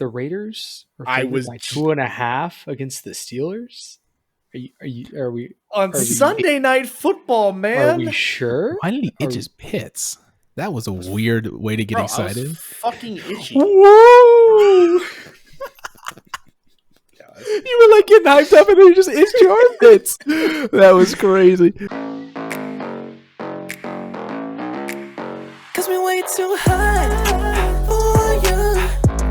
the Raiders are I favored was by 2.5 against the Steelers. Are we on Sunday Night Football, man? Are we sure? Why did he itch his pits? That was a weird way to get excited. I was fucking itchy. Woo! You were like getting hyped up and then you just itched your armpits. That was crazy. Cause we way too high for you.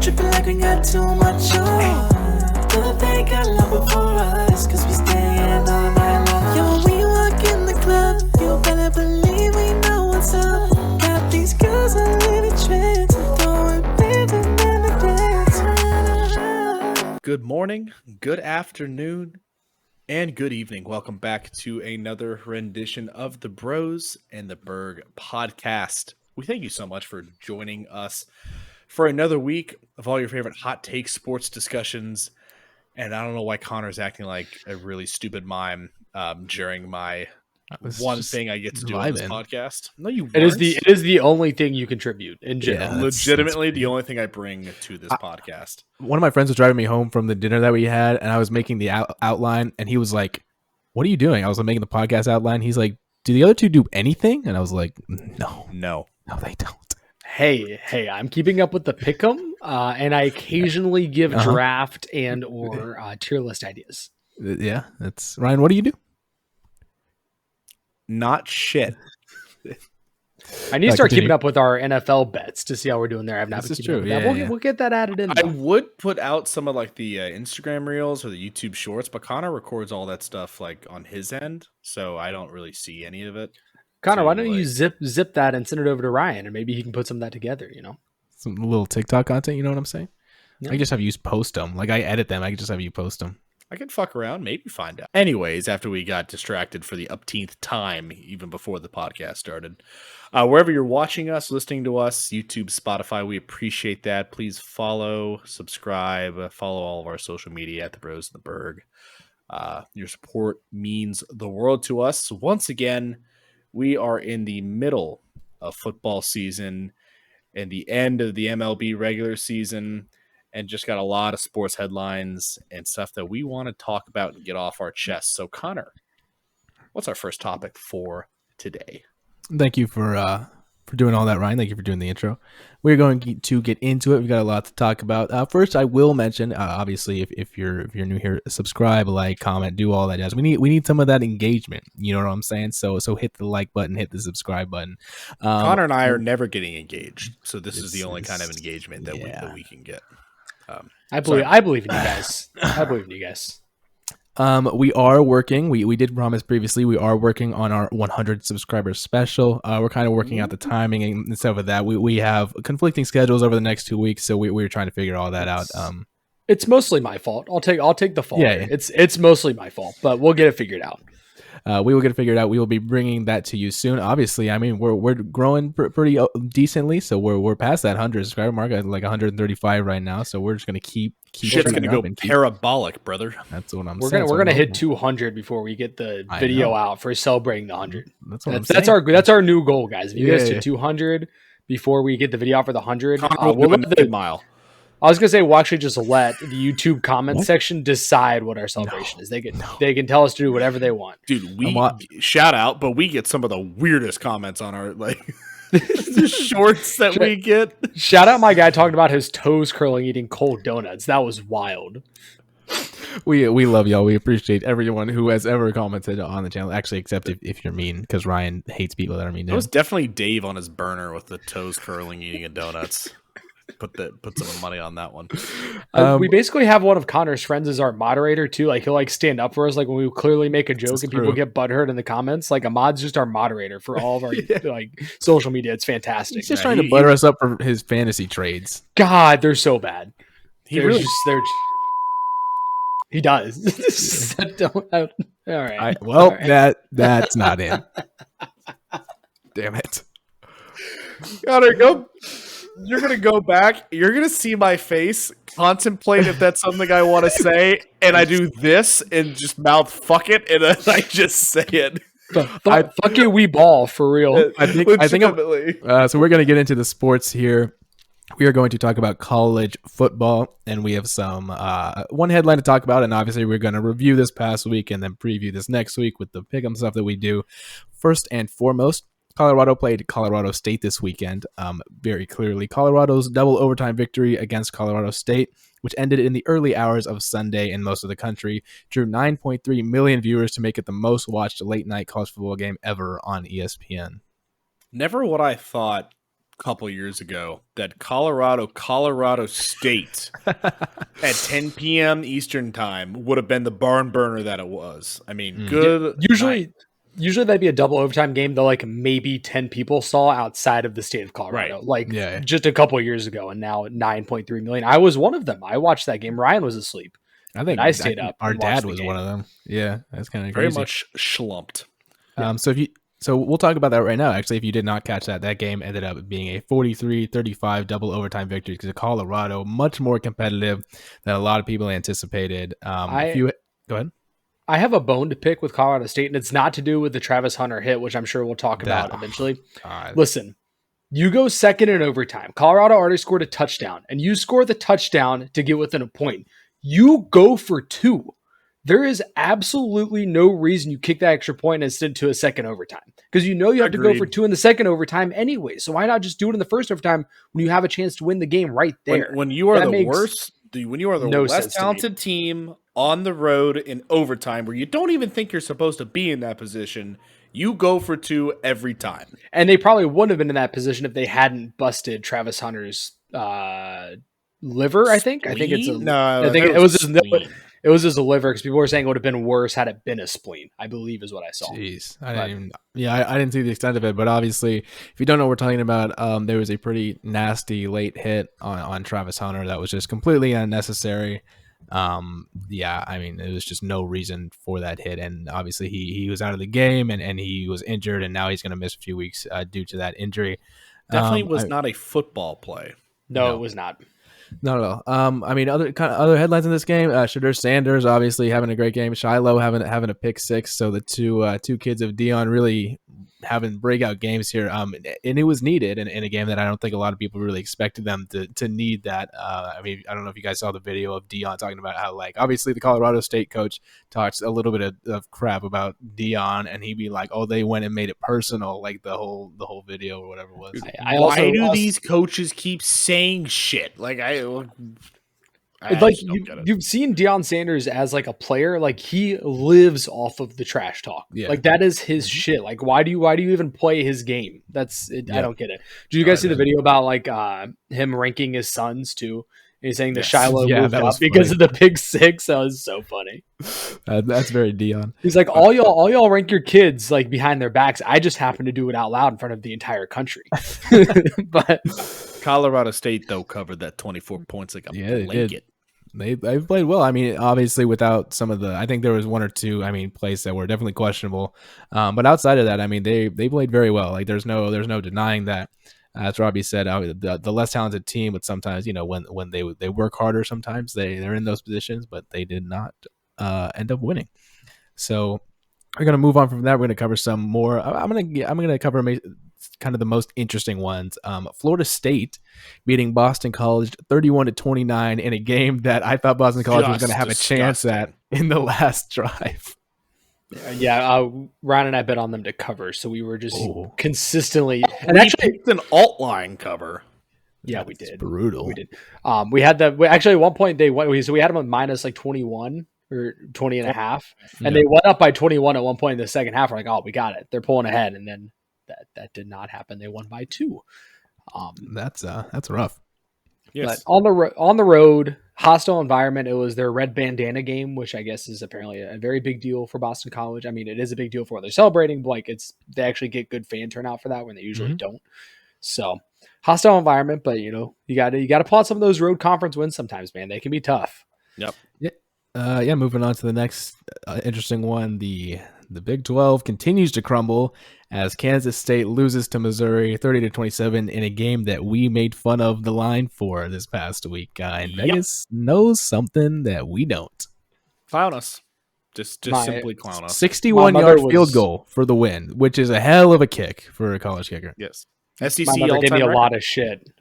Tripping like we got too much on. But they got love before us. Cause we staying all night long. Yo, when we walk in the club, you better believe we know what's up. Got these girls a little trance. Throwing rhythm in the dance. Good morning, good afternoon, and good evening. Welcome back to another rendition of the Bros and the Berg podcast. We thank you so much for joining us for another week of all your favorite hot take sports discussions. And I don't know why Connor's acting like a really stupid mime during my one thing I get to do on this podcast. No, you weren't. It is the only thing you contribute in general. Yeah, legitimately the only thing I bring to this podcast. One of my friends was driving me home from the dinner that we had, and I was making the outline, and he was like, "What are you doing?" I was making the podcast outline. He's like, "Do the other two do anything?" And I was like, No, they don't. Hey, I'm keeping up with the pick'em, and I occasionally give draft and or tier list ideas. Yeah, that's Ryan. What do you do? Not shit. I need to start keeping up with our NFL bets to see how we're doing there. I've not been keeping up with that. Yeah. We'll get that added in. I would put out some of like the Instagram reels or the YouTube shorts, but Connor records all that stuff like on his end, so I don't really see any of it. Connor, why don't you zip that and send it over to Ryan, and maybe he can put some of that together, you know? Some little TikTok content, you know what I'm saying? Yeah. I just have you post them. Like I edit them, I can just have you post them. I can fuck around, maybe find out. Anyways, after we got distracted for the upteenth time, even before the podcast started, wherever you're watching us, listening to us, YouTube, Spotify, we appreciate that. Please follow, subscribe, follow all of our social media at the Bros and the Berg. Your support means the world to us. Once again, we are in the middle of football season and the end of the MLB regular season, and just got a lot of sports headlines and stuff that we want to talk about and get off our chests. So, Connor, what's our first topic for today? Thank you for doing all that, Ryan. Thank you for doing the intro. We're going to get into it. We've got a lot to talk about. First, I will mention, obviously, if you're new here, subscribe, like, comment, do all that jazz. We need some of that engagement. You know what I'm saying? So hit the like button, hit the subscribe button. Connor and I are never getting engaged, so this is the only kind of engagement that we can get. I believe in you guys. I believe in you guys. We are working. We did promise previously. We are working on our 100 subscriber special. We're kind of working out the timing and stuff of that. We have conflicting schedules over the next 2 weeks, so we're trying to figure all that out. It's mostly my fault. I'll take the fault. Yeah. It's mostly my fault, but we'll get it figured out. We will get it figured out. We will be bringing that to you soon. Obviously, I mean we're growing pretty decently, so we're past that 100 subscriber mark at like 135 right now. So we're just gonna keep. Shit's gonna go parabolic, brother. That's what I'm saying. saying. We're gonna hit 200 before we get the video out for celebrating the 100. That's our new goal, guys. If you get us to 200 before we get the video out for the 100, we'll let the mile. I was gonna say we'll actually just let the YouTube comment section decide what our celebration is. They can tell us to do whatever they want. Dude, shout out, but we get some of the weirdest comments on our the shorts that we get. Shout out my guy talking about his toes curling eating cold donuts. That was wild. We love y'all. We appreciate everyone who has ever commented on the channel. Actually, except if you're mean, because Ryan hates people that are mean. It was definitely Dave on his burner with the toes curling eating a donuts. Put some money on that one. We basically have one of Connor's friends as our moderator too. Like he'll stand up for us. Like when we clearly make a joke and people get butthurt in the comments. Like Ahmad's just our moderator for all of our social media. It's fantastic. He's just trying to butter us up for his fantasy trades. God, they're so bad. He does. All right. That's not in. Damn it. Gotta go. You're going to go back. You're going to see my face, contemplate if that's something I want to say, and I do this and just mouth fuck it, and then I just say it. Fuck you, we ball, for real. I think so we're going to get into the sports here. We are going to talk about college football, and we have some one headline to talk about, and obviously we're going to review this past week and then preview this next week with the pick'em stuff that we do. First and foremost, Colorado played Colorado State this weekend. Very clearly, Colorado's double overtime victory against Colorado State, which ended in the early hours of Sunday in most of the country, drew 9.3 million viewers to make it the most watched late-night college football game ever on ESPN. Never would I thought a couple years ago that Colorado State at 10 p.m. Eastern time would have been the barn burner that it was. I mean, good. Usually that'd be a double overtime game that like maybe 10 people saw outside of the state of Colorado, just a couple of years ago, and now 9.3 million. I was one of them. I watched that game. Ryan was asleep. I think I stayed up. Our dad was one of them. Yeah, that's kind of very crazy. much schlumped. So we'll talk about that right now. Actually, if you did not catch that game ended up being a 43-35 double overtime victory because Colorado much more competitive than a lot of people anticipated. Go ahead. I have a bone to pick with Colorado State, and it's not to do with the Travis Hunter hit, which I'm sure we'll talk about eventually. Listen, you go second in overtime. Colorado already scored a touchdown, and you score the touchdown to get within a point. You go for 2. There is absolutely no reason you kick that extra point instead to a second overtime because you know you have to go for 2 in the second overtime anyway. So why not just do it in the first overtime when you have a chance to win the game right there? When you are the worst, when you are the less talented team on the road in overtime where you don't even think you're supposed to be in that position, you go for 2 every time. And they probably wouldn't have been in that position if they hadn't busted Travis Hunter's liver. I think it's it was his liver because people were saying it would have been worse had it been a spleen, I believe is what I saw. Jeez. I didn't see the extent of it, but obviously if you don't know what we're talking about, there was a pretty nasty late hit on Travis Hunter that was just completely unnecessary. It was just no reason for that hit, and obviously he was out of the game and he was injured, and now he's going to miss a few weeks due to that injury. Definitely was not a football play. No, it was not. Not at all. Other headlines in this game. Shedeur Sanders obviously having a great game. Shiloh having a pick 6. So the two kids of Dion really having breakout games here. And it was needed in a game that I don't think a lot of people really expected them to need that. I don't know if you guys saw the video of Dion talking about how obviously the Colorado State coach talks a little bit of crap about Dion, and he'd be like, "Oh, they went and made it personal," like the whole video or whatever it was. Why do these coaches keep saying shit? You've seen Deion Sanders as a player, he lives off of the trash talk. Yeah. That is his shit. Why do you even play his game? That's it. Yeah. I don't get it. Did you guys see the video about him ranking his sons too? And he's saying the Shiloh moved up because of the pick 6. That was so funny. That's very Dion. He's like, all y'all rank your kids behind their backs. I just happen to do it out loud in front of the entire country. But Colorado State though covered that 24 points like a blanket. They've played well. Obviously without some of I think there was 1 or 2 plays that were definitely questionable. But outside of that, they played very well. There's no denying that. As Robbie said, the less talented team would sometimes, when they work harder, sometimes they're in those positions, but they did not end up winning. So we're gonna move on from that. We're gonna cover some more. I'm gonna cover kind of the most interesting ones. Florida State beating Boston College 31-29 in a game that I thought Boston College was going to have a chance at in the last drive. Yeah, Ryan and I bet on them to cover, so we were just consistently. And actually, it's an alt line cover. Yeah, we did. Brutal. We did. We had that. Actually, at one point they went. So we had them at minus 21 or 20 and a half, and they went up by 21 at one point in the second half. We're like, oh, we got it. They're pulling ahead, and then that did not happen. They won by 2. That's rough. Yes. But on the road, hostile environment. It was their red bandana game, which I guess is apparently a very big deal for Boston College. I mean, it is a big deal for what they're celebrating, but they actually get good fan turnout for that when they usually don't. So hostile environment, but you got to pull out some of those road conference wins sometimes, man. They can be tough. Yep. Yeah. Moving on to the next interesting one. The Big 12 continues to crumble as Kansas State loses to Missouri 30-27 in a game that we made fun of the line for this past week. And Vegas knows something that we don't. Clown us. Just simply clown us. 61-yard field goal for the win, which is a hell of a kick for a college kicker. Yes. SEC My mother gave me all-time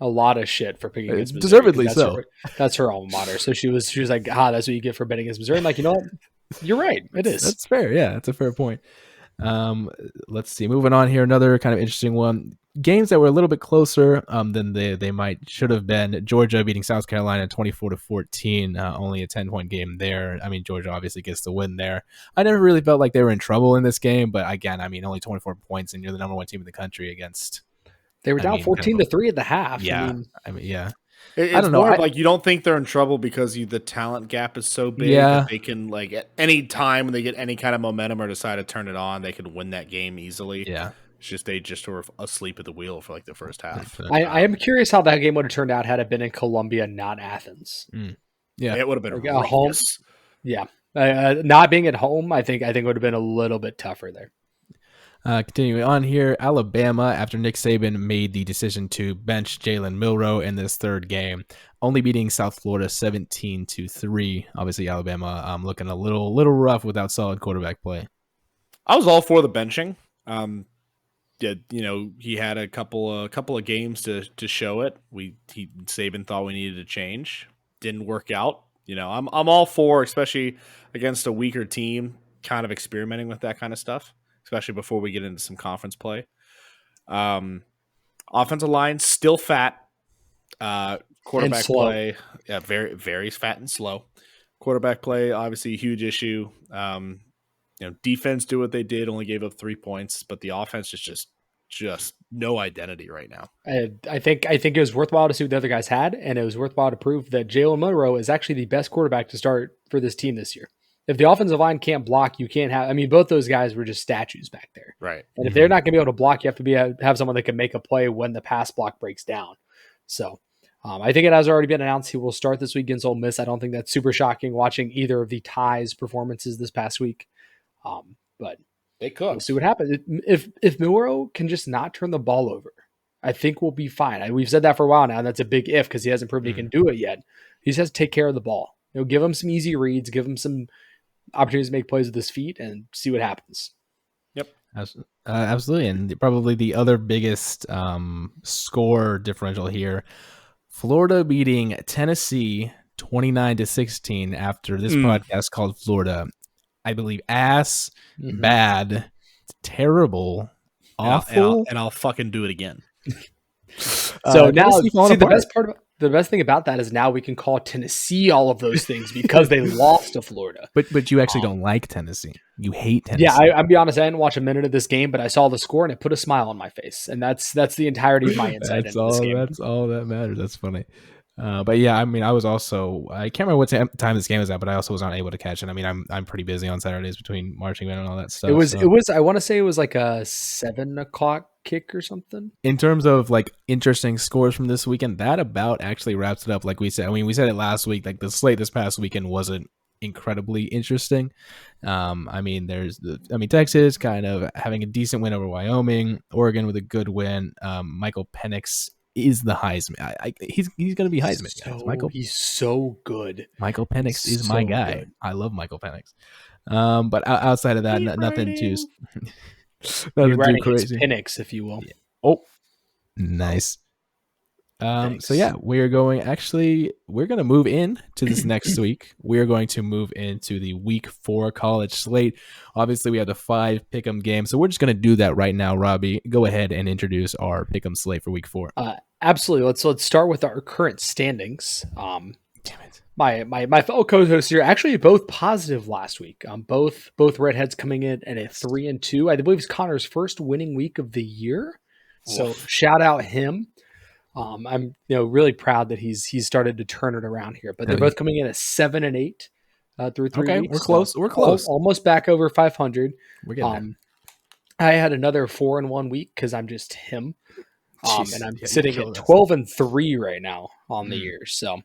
a lot of shit for picking against Missouri. Deservedly so. That's her alma mater. So she was like, that's what you get for betting against Missouri. I'm like, you know what? You're right. It is. That's fair. Yeah, that's a fair point. Let's see. Moving on here, another kind of interesting one. Games that were a little bit closer than they should have been. Georgia beating South Carolina 24-14. Only a 10-point game there. I mean, Georgia obviously gets the win there. I never really felt like they were in trouble in this game, but again, I mean, only 24 points, and you're the number one team in the country against. They were down 14-3 at the half. Yeah, I mean, yeah. It's I don't know. More of like you don't think they're in trouble because the talent gap is so big that they can, like, at any time when they get any kind of momentum or decide to turn it on, they can win that game easily. Yeah. It's just they just were asleep at the wheel for like the first half. I am curious how that game would have turned out had it been in Columbia, not Athens. Yeah, it would have been like a home. Yeah, not being at home, I think would have been a little bit tougher there. Continuing on here, Alabama, after Nick Saban made the decision to bench Jalen Milroe in this third game, only beating South Florida 17-3. Obviously, Alabama looking a little rough without solid quarterback play. I was all for the benching. Yeah, he had a couple of games to show it. Saban thought we needed to change. Didn't work out. I'm all for, especially against a weaker team, kind of experimenting with that kind of stuff, especially before we get into some conference play. Offensive line still fat. Quarterback play, yeah, very, very fat and slow. Quarterback play, obviously a huge issue. Defense do what they did, only gave up 3 points, but the offense is just no identity right now. I think it was worthwhile to see what the other guys had, and it was worthwhile to prove that Jalen Milroe is actually the best quarterback to start for this team this year. If the offensive line can't block, you can't have. I mean, both those guys were just statues back there, right? And if they're not going to be able to block, you have to have someone that can make a play when the pass block breaks down. So, I think it has already been announced he will start this week against Ole Miss. I don't think that's super shocking watching either of the Ties performances this past week. But they could. We'll see what happens. If Milroe can just not turn the ball over, I think we'll be fine. We've said that for a while now, and that's a big if because he hasn't proven he can do it yet. He just has to take care of the ball. Give him some easy reads, give him some opportunities to make plays with his feet, and see what happens. Yep, absolutely. And probably the other biggest score differential here: Florida beating Tennessee 29-16 after this podcast called Florida. I believe ass, bad, terrible, awful, and I'll fucking do it again. So now, the best thing about that is now we can call Tennessee all of those things because they lost to Florida. But you actually don't like Tennessee. You hate Tennessee. Yeah, I'll be honest. I didn't watch a minute of this game, but I saw the score and it put a smile on my face, and that's the entirety of my insight into this game. That's all that matters. That's funny. But yeah, I mean, I can't remember what time this game was at, but I also was not able to catch it. I mean, I'm pretty busy on Saturdays between marching band and all that stuff. It was. I want to say it was like a 7:00 kick or something. In terms of like interesting scores from this weekend, that about actually wraps it up. Like we said, I mean, we said it last week. Like the slate this past weekend wasn't incredibly interesting. I mean, Texas kind of having a decent win over Wyoming, Oregon with a good win. Michael Penix is the Heisman. He's going to be Heisman. He's so good. Michael Penix is my guy. Good. I love Michael Penix. But outside of that, nothing too crazy. Penix, if you will. Yeah. Oh, nice. So yeah, we're going to move in to this next week. We're going to move into the week 4 college slate. Obviously we have the 5 pick'em games. So we're just going to do that right now. Robbie, go ahead and introduce our pick'em slate for week 4. Absolutely. Let's start with our current standings. Damn it. My fellow co-hosts here actually both positive last week. Both Redheads coming in at a 3-2. I believe it's Connor's first winning week of the year. So shout out him. I'm really proud that he's started to turn it around here. But they're both coming in at 7-8 through 3 weeks. We're close. Almost back over 500. We're getting there. I had another 4-1 week because I'm just him. And I'm sitting at 12-3 right now on the year. So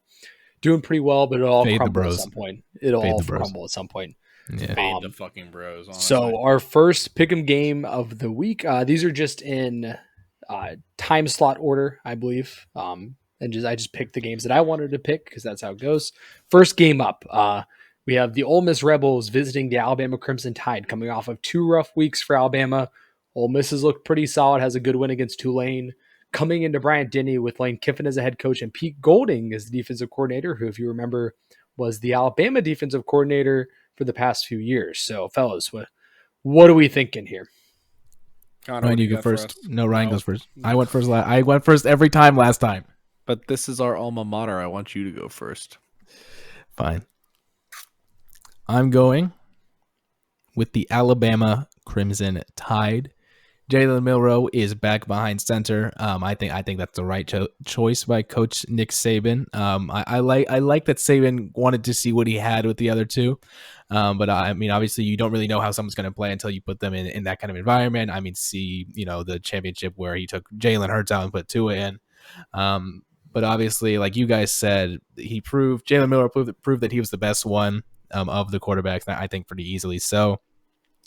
doing pretty well, but it'll all crumble at some point. Crumble at some point. Yeah. Fade the fucking bros. Honestly. So our first pick'em game of the week. These are just in time slot order, I believe. I just picked the games that I wanted to pick because that's how it goes. First game up, we have the Ole Miss Rebels visiting the Alabama Crimson Tide, coming off of 2 rough weeks for Alabama. Ole Miss has looked pretty solid, has a good win against Tulane. coming into Bryant-Denny with Lane Kiffin as a head coach and Pete Golding as the defensive coordinator, who, if you remember, was the Alabama defensive coordinator for the past few years. So, fellas, what are we thinking here? Connor, Ryan, what do you go got for first. us? No, Ryan goes first. I went first. I went first every time last time. But this is our alma mater. I want you to go first. Fine. I'm going with the Alabama Crimson Tide. Jalen Milroe is back behind center. I think that's the right choice by Coach Nick Saban. I like that Saban wanted to see what he had with the other two. But I mean, obviously, you don't really know how someone's going to play until you put them in that kind of environment. I mean, see, the championship where he took Jalen Hurts out and put Tua in. But obviously, like you guys said, Jalen Milroe proved that he was the best one of the quarterbacks. I think pretty easily. So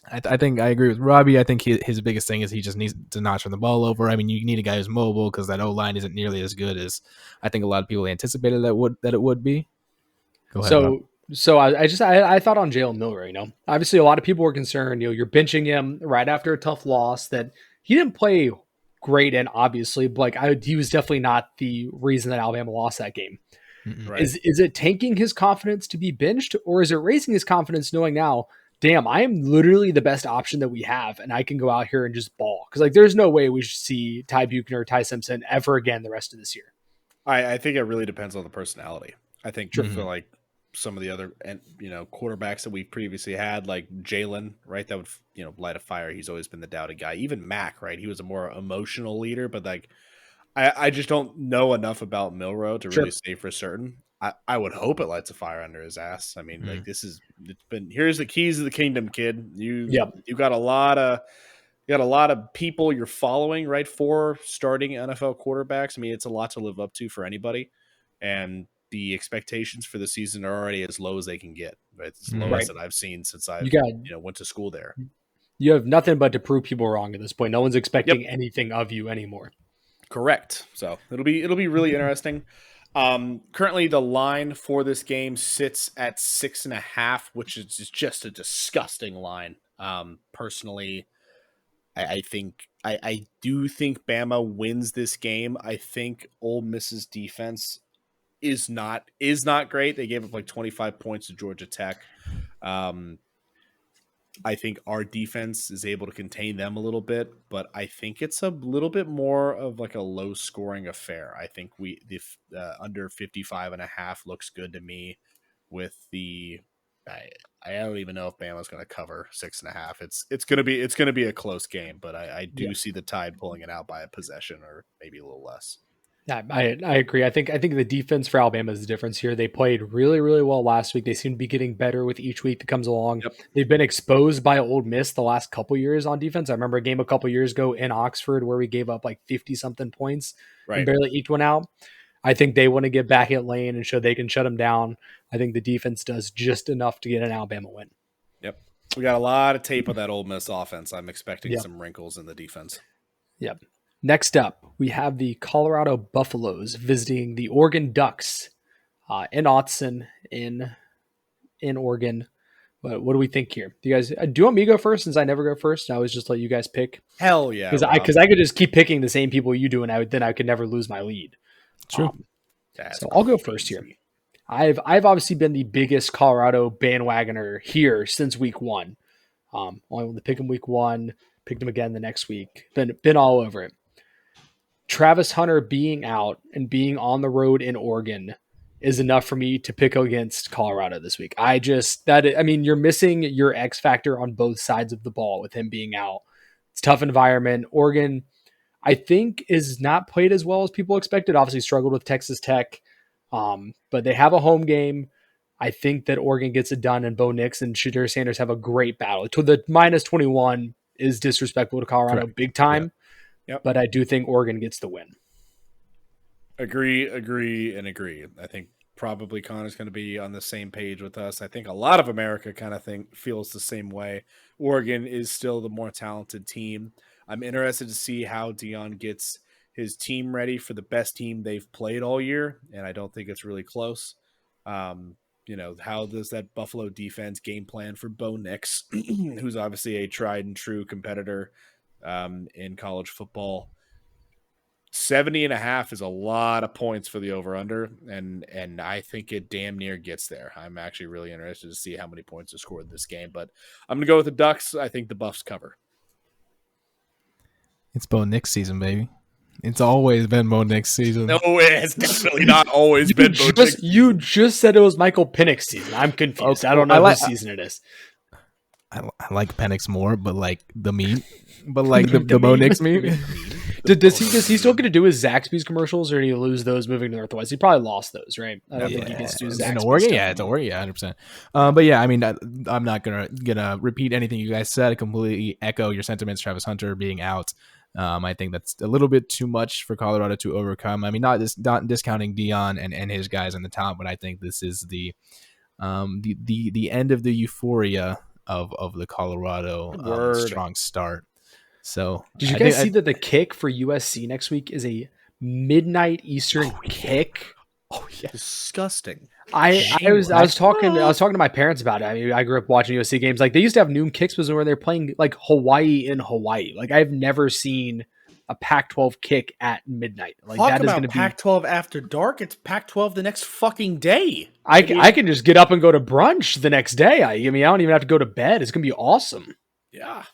I think I agree with Robbie. I think his biggest thing is he just needs to not turn the ball over. I mean, you need a guy who's mobile because that O-line isn't nearly as good as I think a lot of people anticipated that it would be. Go ahead, Rob. So I thought on Jalen Milroe, obviously a lot of people were concerned, you're benching him right after a tough loss that he didn't play great in, obviously, but he was definitely not the reason that Alabama lost that game. Right. Is it tanking his confidence to be benched, or is it raising his confidence knowing now, damn, I am literally the best option that we have, and I can go out here and just ball? Because there's no way we should see Ty Buchner or Ty Simpson ever again the rest of this year. I think it really depends on the personality. I think Sure. for like some of the other quarterbacks that we've previously had, like Jalen, right, that would light a fire. He's always been the doubted guy. Even Mac, right, he was a more emotional leader, but like I just don't know enough about Milroe to really say for certain. I would hope it lights a fire under his ass. I mean, like here's the keys of the kingdom, kid. You got a lot of people you're following, right, for starting NFL quarterbacks. I mean, it's a lot to live up to for anybody, and the expectations for the season are already as low as they can get. Right? It's the lowest that I've seen since I went to school there. You have nothing but to prove people wrong at this point. No one's expecting anything of you anymore. Correct. So it'll be really interesting. Currently, the line for this game sits at 6.5, which is just a disgusting line. Personally, I do think Bama wins this game. I think Ole Miss's defense is not great. They gave up like 25 points to Georgia Tech. I think our defense is able to contain them a little bit, but I think it's a little bit more of like a low scoring affair. I think the under 55.5 looks good to me. With the, I don't even know if Bama's going to cover 6.5. It's going to be a close game, but I do see the Tide pulling it out by a possession or maybe a little less. Yeah, I agree. I think the defense for Alabama is the difference here. They played really, really well last week. They seem to be getting better with each week that comes along. Yep. They've been exposed by Ole Miss the last couple years on defense. I remember a game a couple years ago in Oxford where we gave up like 50-something points and barely eked one out. I think they want to get back at Lane and show they can shut them down. I think the defense does just enough to get an Alabama win. Yep. We got a lot of tape of that Ole Miss offense. I'm expecting some wrinkles in the defense. Yep. Next up, we have the Colorado Buffaloes visiting the Oregon Ducks in Autzen in Oregon. What do we think here? Do you guys do you want me to go first since I never go first? I always just let you guys pick. Hell yeah. Because I could just keep picking the same people you do, and then I could never lose my lead. True. So I'll go first here. I've obviously been the biggest Colorado bandwagoner here since week one. Only wanted to pick him week one, picked him again the next week. Been all over it. Travis Hunter being out and being on the road in Oregon is enough for me to pick against Colorado this week. You're missing your X factor on both sides of the ball with him being out. It's a tough environment. Oregon, I think, is not played as well as people expected. Obviously struggled with Texas Tech, but they have a home game. I think that Oregon gets it done, and Bo Nix and Shadur Sanders have a great battle. To the minus 21 is disrespectful to Colorado big time. Yeah. Yep. But I do think Oregon gets the win. Agree. I think probably Connor's going to be on the same page with us. I think a lot of America kind of feels the same way. Oregon is still the more talented team. I'm interested to see how Deion gets his team ready for the best team they've played all year, and I don't think it's really close. How does that Buffalo defense game plan for Bo Nix, who's obviously a tried and true competitor in college football? 70.5 is a lot of points for the over-under, and I think it damn near gets there. I'm actually really interested to see how many points are scored in this game, but I'm going to go with the Ducks. I think the Buffs cover. It's Bo Nix season, baby. It's always been Bo Nix season. No, it's definitely not always been Bo Nix. You just said it was Michael Penix season. I'm confused. Okay, I don't know what season it is. I like Penix more, but like the meme. But like the Bo Nix meme. Does he still get to do his Zaxby's commercials, or did he lose those moving to Northwest? He probably lost those, right? I don't think he gets to do Zaxby's. In Oregon, it's Oregon, 100%. But yeah, I mean, I'm not gonna repeat anything you guys said. I completely echo your sentiments. Travis Hunter being out, I think that's a little bit too much for Colorado to overcome. I mean, not discounting Dion and his guys in the top, but I think this is the end of the euphoria of the Colorado strong start. So did you guys see that the kick for USC next week is a midnight Eastern kick? Oh yeah, disgusting. I was talking to my parents about it. I mean, I grew up watching USC games. Like they used to have noon kicks, was where they're playing like Hawaii in Hawaii. Like I've never seen a Pac-12 kick at midnight. Like that is going to be Pac-12 after dark. It's Pac-12 the next fucking day. I can just get up and go to brunch the next day. I don't even have to go to bed. It's going to be awesome. Yeah.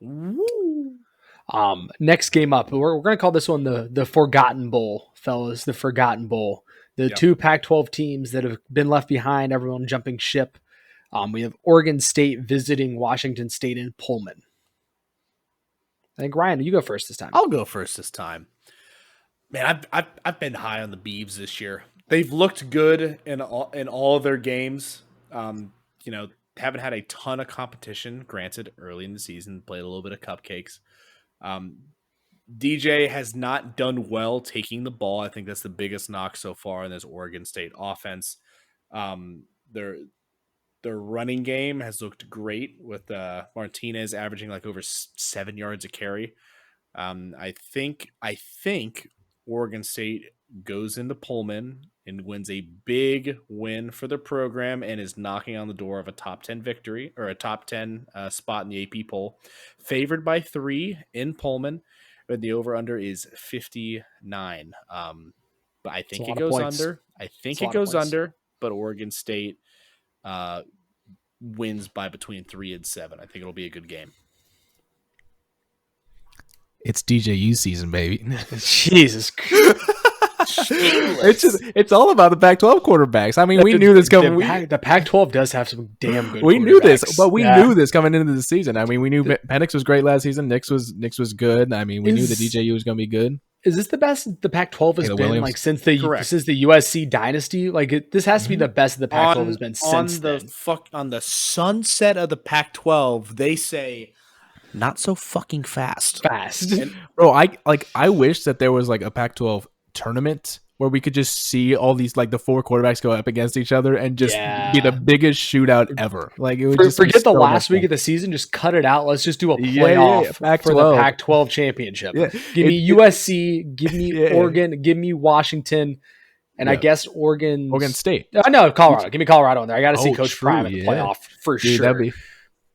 Woo. Next game up, we're going to call this one the Forgotten Bowl, fellas. The Forgotten Bowl. The two Pac-12 teams that have been left behind. Everyone jumping ship. We have Oregon State visiting Washington State in Pullman. I think Ryan, you go first this time. I'll go first this time. Man, I've been high on the Beavs this year. They've looked good in all of their games. Haven't had a ton of competition. Granted, early in the season, played a little bit of cupcakes. DJ has not done well taking the ball. I think that's the biggest knock so far in this Oregon State offense. Their running game has looked great with Martinez averaging like over 7 yards a carry. I think Oregon State goes into Pullman and wins a big win for the program and is knocking on the door of a top 10 victory or a top 10 spot in the AP poll. Favored by 3 in Pullman, but the over-under is 59. But I think it goes under. I think it goes under, but Oregon State wins by between 3 and 7. I think it'll be a good game. It's DJU season, baby. Jesus. It's all about the Pac-12 quarterbacks. I mean, we knew this coming. The Pac-12 does have some damn good. We knew this, but we knew this coming into the season. I mean, we knew Penix was great last season. Nix was good. I mean, we knew the DJU was going to be good. Is this the best the Pac-12 has been like since the USC dynasty? Like this has to be the best the Pac-12 has been since then. On the sunset of the Pac-12, they say not so fucking fast. Bro, I wish that there was like a Pac-12 tournament where we could just see all these like the 4 quarterbacks go up against each other and just be the biggest shootout ever. Like it would just forget the last week of the season, just cut it out. Let's just do a playoff for the Pac-12 championship. Yeah. Give me USC, give me Oregon, give me Washington, and I guess Oregon State. No, Colorado. Give me Colorado in there. I got to see Coach Prime in the playoff for sure.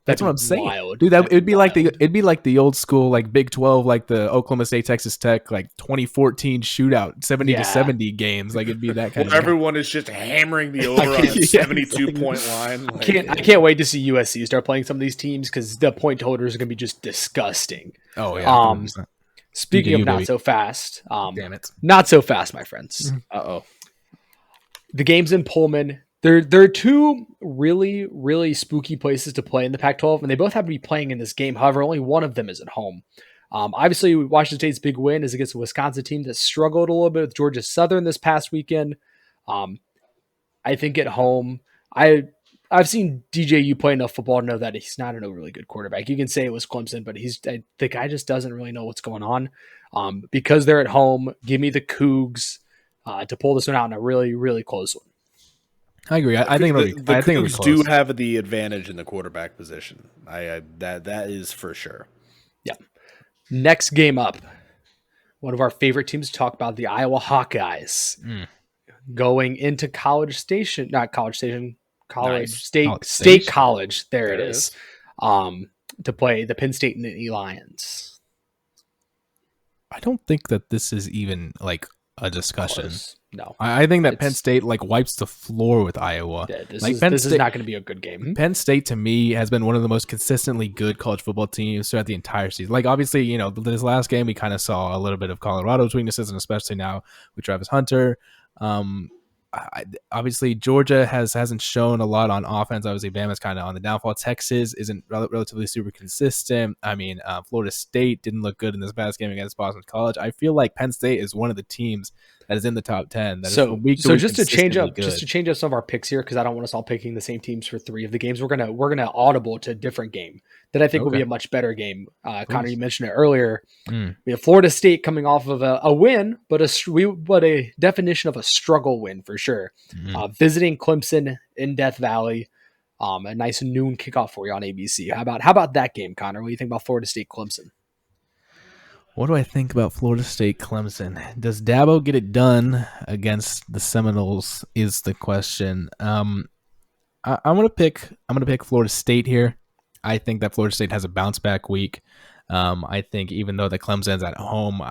That's what I'm saying, wild. Dude. It'd be like the old school like Big 12, like the Oklahoma State Texas Tech like 2014 shootout 70-70 games. Like it'd be that kind of. Everyone is just hammering the over on a 72-point line. Like, I can't wait to see USC start playing some of these teams because the point totals are going to be just disgusting. Oh yeah. Speaking of not so fast, damn it, not so fast, my friends. The game's in Pullman. There are 2 really, really spooky places to play in the Pac-12, and they both have to be playing in this game. However, only one of them is at home. Obviously, Washington State's big win is against a Wisconsin team that struggled a little bit with Georgia Southern this past weekend. I think at home, I've seen DJU play enough football to know that he's not an overly good quarterback. You can say it was Clemson, but the guy just doesn't really know what's going on. Because they're at home, give me the Cougs to pull this one out in a really, really close one. I agree. I think the Cougs do have the advantage in the quarterback position. That is for sure. Yeah. Next game up, one of our favorite teams to talk about, the Iowa Hawkeyes, going into State College. There it is. To play the Penn State Nittany Lions. I don't think that this is even like a discussion. Close. No, I think that Penn State like wipes the floor with Iowa. Yeah, this like is not going to be a good game. Penn State to me has been one of the most consistently good college football teams throughout the entire season. Like obviously, you know, this last game we kind of saw a little bit of Colorado's weaknesses, and especially now with Travis Hunter. Obviously Georgia hasn't shown a lot on offense. Obviously Bama's kind of on the downfall. Texas isn't relatively super consistent. I mean, Florida State didn't look good in this past game against Boston College. I feel like Penn State is one of the teams that is in the top 10. So just to change up some of our picks here, because I don't want us all picking the same teams for 3 of the games. We're gonna audible to a different game that I think will be a much better game. Connor, you mentioned it earlier. We have Florida State coming off of a win, but a definition of a struggle win for sure. Visiting Clemson in Death Valley, a nice noon kickoff for you on ABC. How about that game, Connor? What do you think about Florida State Clemson? What do I think about Florida State Clemson? Does Dabo get it done against the Seminoles is the question. I'm gonna pick Florida State here. I think that Florida State has a bounce back week. I think even though the Clemson's at home,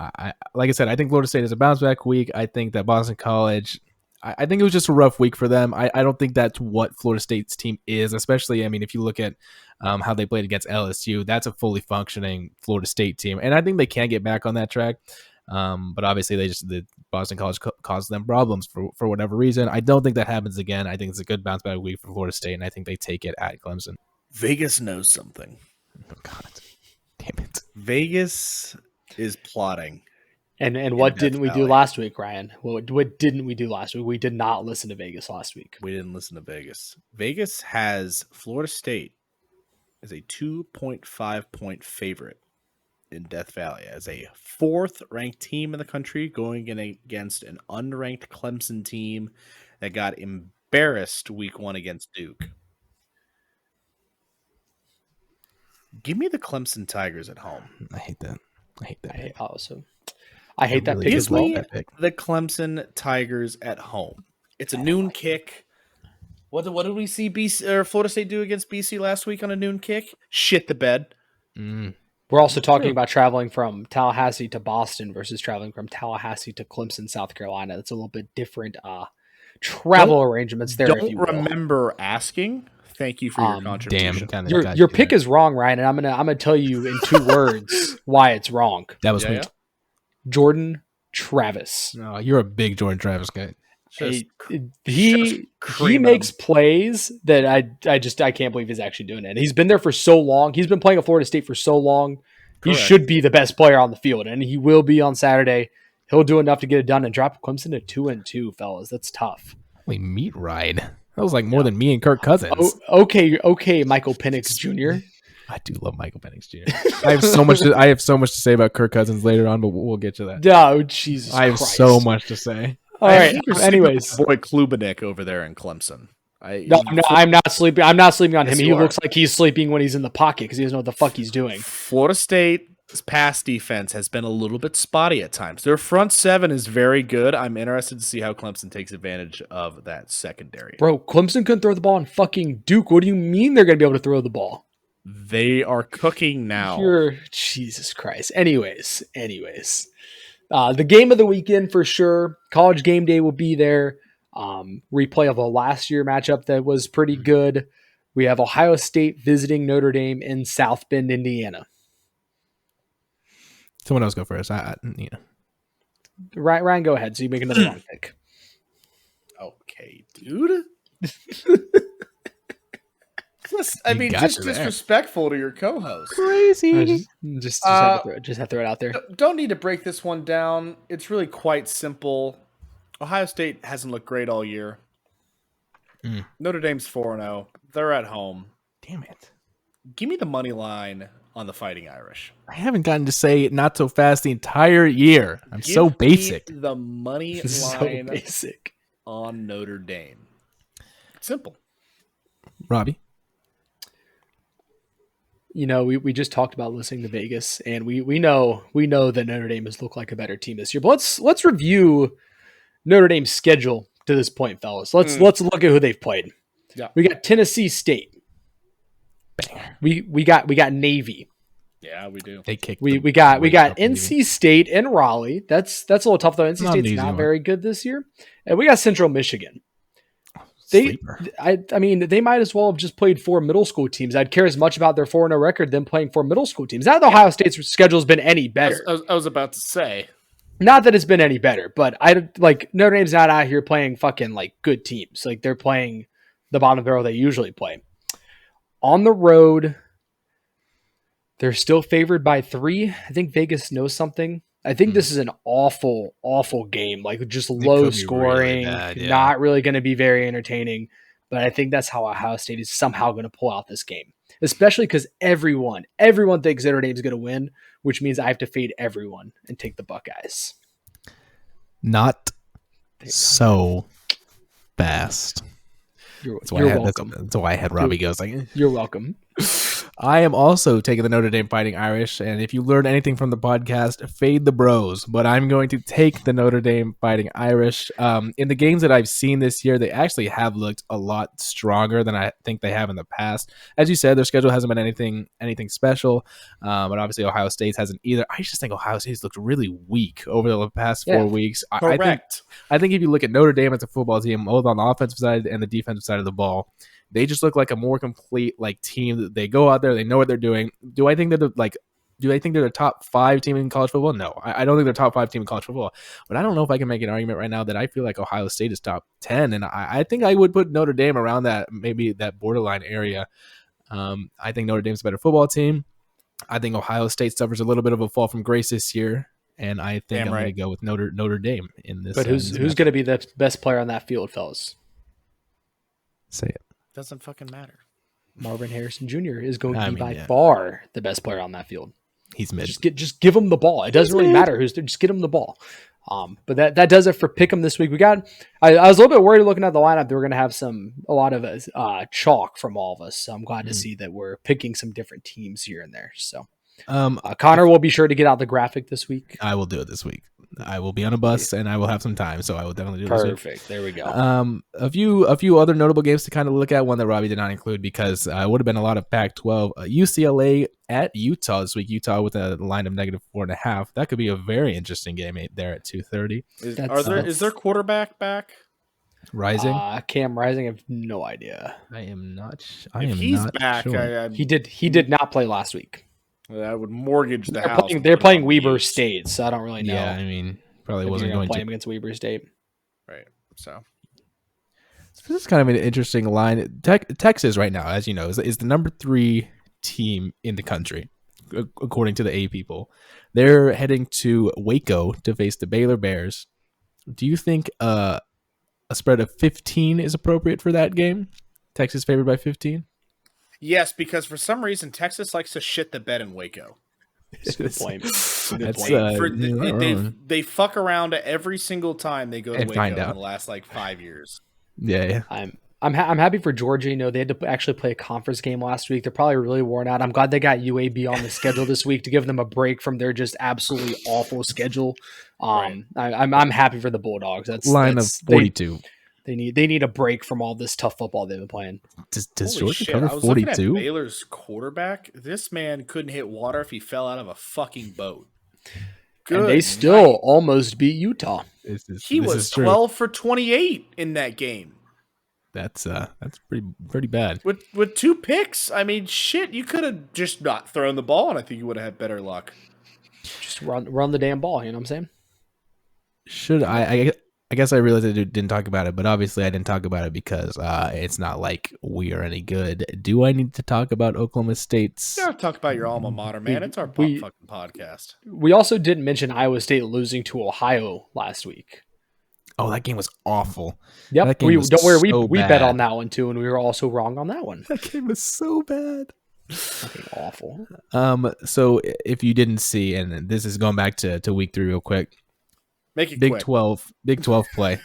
like I said, I think Florida State has a bounce back week. I think that Boston College, I think it was just a rough week for them. I don't think that's what Florida State's team is, especially, I mean, if you look at how they played against LSU, that's a fully functioning Florida State team. And I think they can get back on that track. But obviously the Boston College caused them problems for whatever reason. I don't think that happens again. I think it's a good bounce back week for Florida State, and I think they take it at Clemson. Vegas knows something. Oh, God. Damn it. Vegas is plotting. And what didn't we do last week, Ryan? What didn't we do last week? We did not listen to Vegas last week. We didn't listen to Vegas. Vegas has Florida State as a 2.5 point favorite in Death Valley as a 4th ranked team in the country going against an unranked Clemson team that got embarrassed week 1 against Duke. Give me the Clemson Tigers at home. I hate that. I hate that pick as well. The Clemson Tigers at home. It's a noon kick. What did we see Florida State do against BC last week on a noon kick? Shit the bed. We're also talking about traveling from Tallahassee to Boston versus traveling from Tallahassee to Clemson, South Carolina. That's a little bit different travel arrangements there. Don't remember asking. Thank you for your contribution. Your pick is wrong, Ryan, and I'm gonna tell you in 2 words why it's wrong. That was me. Yeah. Jordan Travis. No, you're a big Jordan Travis guy. He makes plays that I can't believe he's actually doing it. And he's been there for so long. He's been playing at Florida State for so long. Correct. He should be the best player on the field, and he will be on Saturday. He'll do enough to get it done and drop Clemson to 2-2, fellas. That's tough. Holy meat ride. That was like more than me and Kirk Cousins. Okay, Michael Penix Jr. I do love Michael Penix Jr. I have so much to say about Kirk Cousins later on, but we'll get to that. Oh, Jesus I have Christ. so much to say. All right. Anyways, boy Klubenik over there in Clemson. I'm not sleeping. I'm not sleeping on him. He looks like he's sleeping when he's in the pocket because he doesn't know what the fuck he's doing. Florida State's pass defense has been a little bit spotty at times. Their front 7 is very good. I'm interested to see how Clemson takes advantage of that secondary. Bro, Clemson couldn't throw the ball on fucking Duke. What do you mean they're going to be able to throw the ball? They are cooking now. Jesus Christ. Anyways. The game of the weekend for sure. College game day will be there. Replay of a last year matchup that was pretty good. We have Ohio State visiting Notre Dame in South Bend, Indiana. Someone else go first. Ryan, go ahead. So you make another wrong pick. Okay, dude. Just disrespectful to your co-host. Crazy. Just have to throw it out there. Don't need to break this one down. It's really quite simple. Ohio State hasn't looked great all year. Notre Dame's 4-0. They're at home. Damn it. Give me the money line on the Fighting Irish. I haven't gotten to say it not so fast the entire year. I'm so basic. The money line on Notre Dame. Simple. Robbie? You know, we just talked about listening to Vegas, and we know that Notre Dame has looked like a better team this year. But let's review Notre Dame's schedule to this point, fellas. Let's look at who they've played. Yeah. We got Tennessee State. Banger. We got Navy. Yeah, we do. They kicked. We got NC State and Raleigh. That's a little tough though. NC State's not very good this year, and we got Central Michigan. I mean, they might as well have just played 4 middle school teams. I'd care as much about their 4-0 record than playing 4 middle school teams. Not that Ohio State's schedule has been any better. I was about to say. Not that it's been any better, but Notre Dame's not out here playing fucking like good teams. Like they're playing the bottom barrel they usually play. On the road, they're still favored by 3. I think Vegas knows something. I think this is an awful, awful game. Like just low scoring, really bad, not really going to be very entertaining. But I think that's how Ohio State is somehow going to pull out this game, especially because everyone thinks Notre Dame's going to win, which means I have to fade everyone and take the Buckeyes. Not so fast. That's why I had Robbie goes like, "You're welcome." I am also taking the Notre Dame Fighting Irish, and if you learned anything from the podcast, fade the bros, but I'm going to take the Notre Dame Fighting Irish. In the games that I've seen this year, they actually have looked a lot stronger than I think they have in the past. As you said, their schedule hasn't been anything special, but obviously Ohio State hasn't either. I just think Ohio State's looked really weak over the past 4 weeks. Correct. I think if you look at Notre Dame as a football team, both on the offensive side and the defensive side of the ball, they just look like a more complete team. They go out there, they know what they're doing. Do I think they're the top 5 team in college football? No, I don't think they're top 5 team in college football. But I don't know if I can make an argument right now that I feel like Ohio State is top 10, and I think I would put Notre Dame around that, maybe that borderline area. I think Notre Dame's a better football team. I think Ohio State suffers a little bit of a fall from grace this year, and I think I'm going to go with Notre Dame in this. But who's going to be the best player on that field, fellas? Say it. Doesn't fucking matter. Marvin Harrison Jr. is going to be by far the best player on that field. He's mid. Just give him the ball. It doesn't really matter who's there. Just get him the ball. But that does it for Pick'em this week. I was a little bit worried looking at the lineup that we're going to have a lot of chalk from all of us. So I'm glad to see that we're picking some different teams here and there. So Connor will be sure to get out the graphic this week. I will do it this week. I will be on a bus and I will have some time, so I will definitely do this. Perfect. There we go. A few other notable games to kind of look at. One that Robbie did not include because it would have been a lot of Pac-12. UCLA at Utah this week. Utah with a line of -4.5. That could be a very interesting game there at 2:30. Is their quarterback back? Rising? Cam Rising. I have no idea. I am not. If he's back, sure. He did not play last week. I would mortgage the house. They're playing Weber State, so I don't really know. Yeah, I mean, probably wasn't going to play him against Weber State. Right. So this is kind of an interesting line. Texas right now, as you know, is the number 3 team in the country, according to the A people. They're heading to Waco to face the Baylor Bears. Do you think a spread of 15 is appropriate for that game? Texas favored by 15? Yes, because for some reason Texas likes to shit the bed in Waco. Good point. They fuck around every single time they go to Waco in the last 5 years. Yeah. I'm happy for Georgia. You know, they had to actually play a conference game last week. They're probably really worn out. I'm glad they got UAB on the schedule this week to give them a break from their just absolutely awful schedule. I'm happy for the Bulldogs. That's line of 42. They need a break from all this tough football they've been playing. Does Georgia cover 42? Looking at Baylor's quarterback. This man couldn't hit water if he fell out of a fucking boat. Good and they still almost beat Utah. He was 12 for 28 in that game. That's pretty bad. With 2 picks, I mean, shit, you could have just not thrown the ball, and I think you would have had better luck. Just run the damn ball. You know what I'm saying? I guess I realized I didn't talk about it, but obviously I didn't talk about it because it's not like we are any good. Do I need to talk about Oklahoma State's? Yeah, talk about your alma mater, man. It's our fucking podcast. We also didn't mention Iowa State losing to Ohio last week. Oh, that game was awful. Yep, we bet on that one too, and we were also wrong on that one. That game was so bad. Fucking awful. So if you didn't see, and this is going back to week 3 real quick. Make it Big quick. 12 play.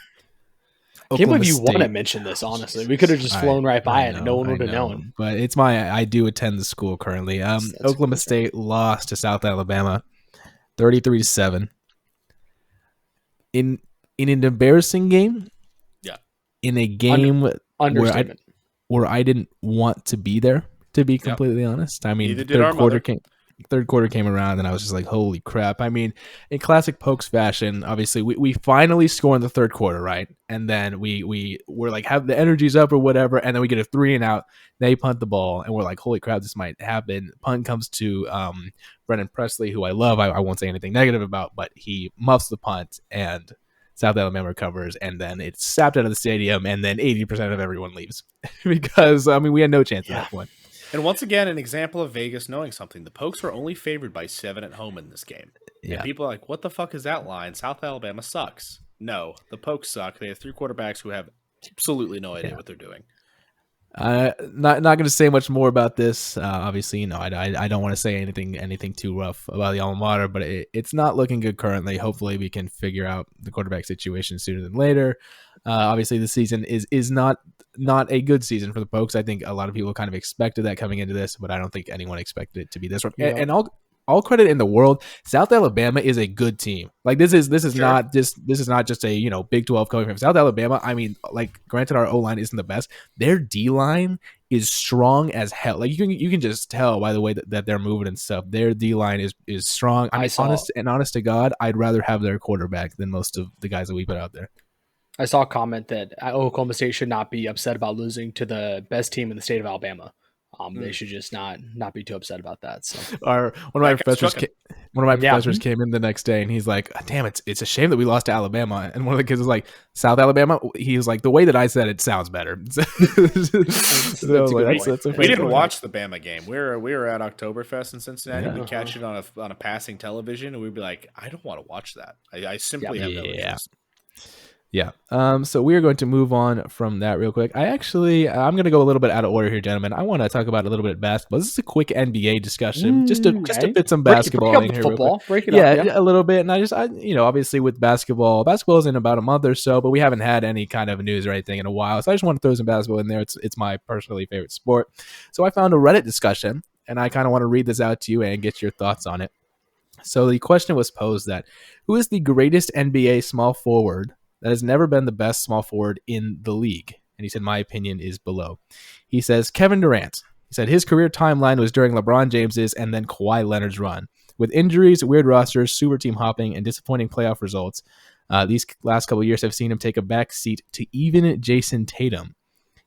I can't believe you want to mention this, honestly. We could have just flown right by it and no one would have known. But it's I do attend the school currently. Oklahoma State lost to South Alabama 33-7. In an embarrassing game. Yeah. In a game where I didn't want to be there, to be completely honest. I mean, third quarter came third quarter came around, and I was just like, holy crap. I mean, in classic Pokes fashion, obviously, we finally score in the third quarter, right? And then we're like, have the energies up or whatever, and then we get a 3-and-out. They punt the ball, and we're like, holy crap, this might happen. Punt comes to Brennan Presley, who I love. I won't say anything negative about, but he muffs the punt, and South Alabama recovers, and then it's sapped out of the stadium, and then 80% of everyone leaves because, I mean, we had no chance at that point. And once again, an example of Vegas knowing something. The Pokes were only favored by 7 at home in this game. Yeah. And people are like, what the fuck is that line? South Alabama sucks. No, the Pokes suck. They have 3 quarterbacks who have absolutely no idea what they're doing. Not going to say much more about this. Obviously, you know, I don't want to say anything too rough about the alma mater, but it's not looking good currently. Hopefully, we can figure out the quarterback situation sooner than later. Obviously, the season is not a good season for the Pokes. I think a lot of people kind of expected that coming into this, but I don't think anyone expected it to be this one. Yeah. And all credit in the world, South Alabama is a good team. Like this is not just a, you know, Big 12 coming from South Alabama. I mean, like, granted, our O-line isn't the best. Their D-line is strong as hell. Like you can just tell by the way that they're moving and stuff. Their D-line is strong. I mean, honest to God, I'd rather have their quarterback than most of the guys that we put out there. I saw a comment that Oklahoma State should not be upset about losing to the best team in the state of Alabama. They should just not be too upset about that. So, one of my professors came in the next day, and he's like, "Damn, it's a shame that we lost to Alabama." And one of the kids was like, "South Alabama." He was like, "The way that I said it sounds better." We didn't watch the Bama game. We were at Oktoberfest in Cincinnati. We'd catch it on a passing television, and we'd be like, "I don't want to watch that. I simply have no interest." Yeah. So we are going to move on from that real quick. I'm going to go a little bit out of order here, gentlemen. I want to talk about a little bit of basketball. This is a quick NBA discussion, just to fit some basketball in here. Football. Break it up. A little bit. And I obviously with basketball is in about a month or so, but we haven't had any kind of news or anything in a while. So I just want to throw some basketball in there. It's my personally favorite sport. So I found a Reddit discussion, and I kind of want to read this out to you and get your thoughts on it. So the question was posed that who is the greatest NBA small forward that has never been the best small forward in the league? And he said, my opinion is below. He says, Kevin Durant. He said his career timeline was during LeBron James's and then Kawhi Leonard's run. With injuries, weird rosters, super team hopping, and disappointing playoff results, these last couple of years have seen him take a back seat to even Jason Tatum.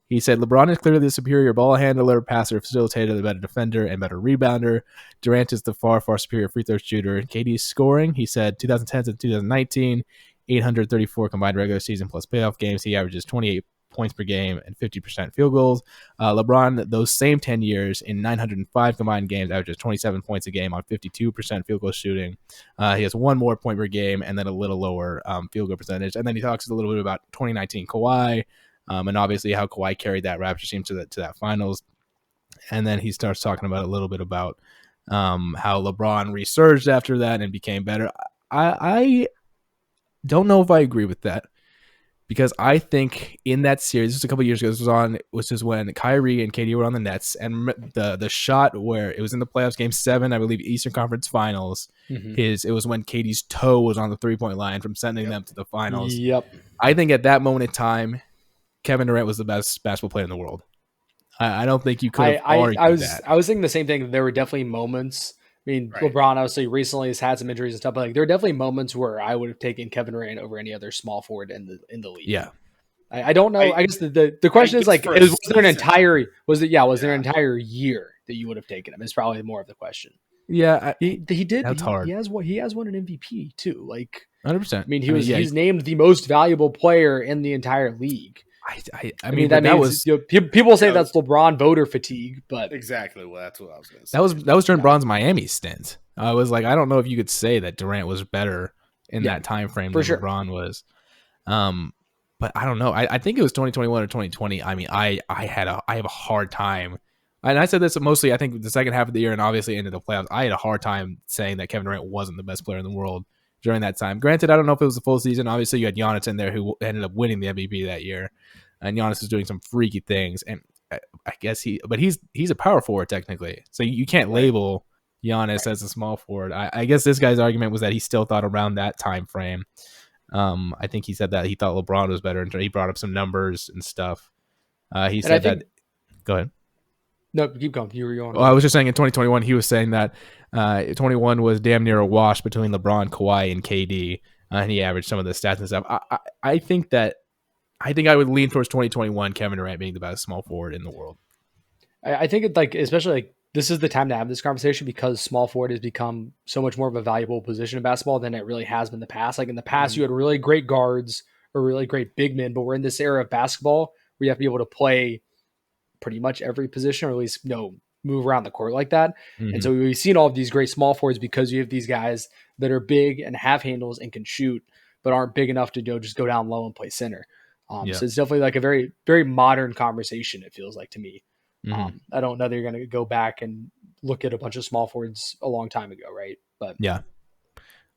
He said, LeBron is clearly the superior ball handler, passer, facilitator, the better defender, and better rebounder. Durant is the far, far superior free throw shooter. KD's scoring, he said, 2010 to 2019, 834 combined regular season plus playoff games. He averages 28 points per game and 50% field goals. LeBron, those same 10 years in 905 combined games, averages 27 points a game on 52% field goal shooting. He has one more point per game and then a little lower field goal percentage. And then he talks a little bit about 2019 Kawhi, and obviously how Kawhi carried that Raptors team to that finals. And then he starts talking about a little bit about how LeBron resurged after that and became better. I don't know if I agree with that, because I think in that series, just a couple of years ago, this was when Kyrie and KD were on the Nets, and the shot where it was in the playoffs, Game 7, I believe, Eastern Conference Finals. It was when KD's toe was on the 3-point line from sending them to the finals. Yep. I think at that moment in time, Kevin Durant was the best basketball player in the world. I don't think you could have argued that. I was thinking the same thing. There were definitely moments. I mean, right. LeBron obviously recently has had some injuries and stuff, but like there are definitely moments where I would have taken Kevin Durant over any other small forward in the league. Yeah, I don't know. I guess the question is like, was there an entire year that you would have taken him? Is probably more of the question. Yeah, he did. That's hard. He has won an MVP too. Like 100%. I mean, he's named the most valuable player in the entire league. I mean that means, people say that's LeBron voter fatigue, but exactly. Well, that's what I was going to say. That was during Bron's Miami stint. I was like, I don't know if you could say that Durant was better in that time frame than LeBron was. But I don't know. I think it was 2021 or 2020. I mean, I have a hard time, and I said this mostly, I think, the second half of the year and obviously into the playoffs. I had a hard time saying that Kevin Durant wasn't the best player in the world during that time. Granted, I don't know if it was the full season. Obviously, you had Giannis in there who ended up winning the MVP that year. And Giannis is doing some freaky things, and I guess he's a power forward technically, so you can't label Giannis as a small forward. I guess this guy's argument was that he still thought around that time frame. I think he said that he thought LeBron was better, and he brought up some numbers and stuff. He said that. Go ahead. No, keep going. You were on. Well, I was just saying in 2021, he was saying that 21 was damn near a wash between LeBron, Kawhi, and KD, and he averaged some of the stats and stuff. I think I would lean towards 2021 Kevin Durant being the best small forward in the world. I think it, like, especially like this is the time to have this conversation because small forward has become so much more of a valuable position in basketball than it really has been in the past. Like in the past, you had really great guards or really great big men, but we're in this era of basketball where you have to be able to play pretty much every position, or at least move around the court like that. And so we've seen all of these great small forwards because you have these guys that are big and have handles and can shoot, but aren't big enough to just go down low and play center. So it's definitely like a very, very modern conversation. It feels like to me. I don't know that you're going to go back and look at a bunch of small forwards a long time ago, right? But yeah.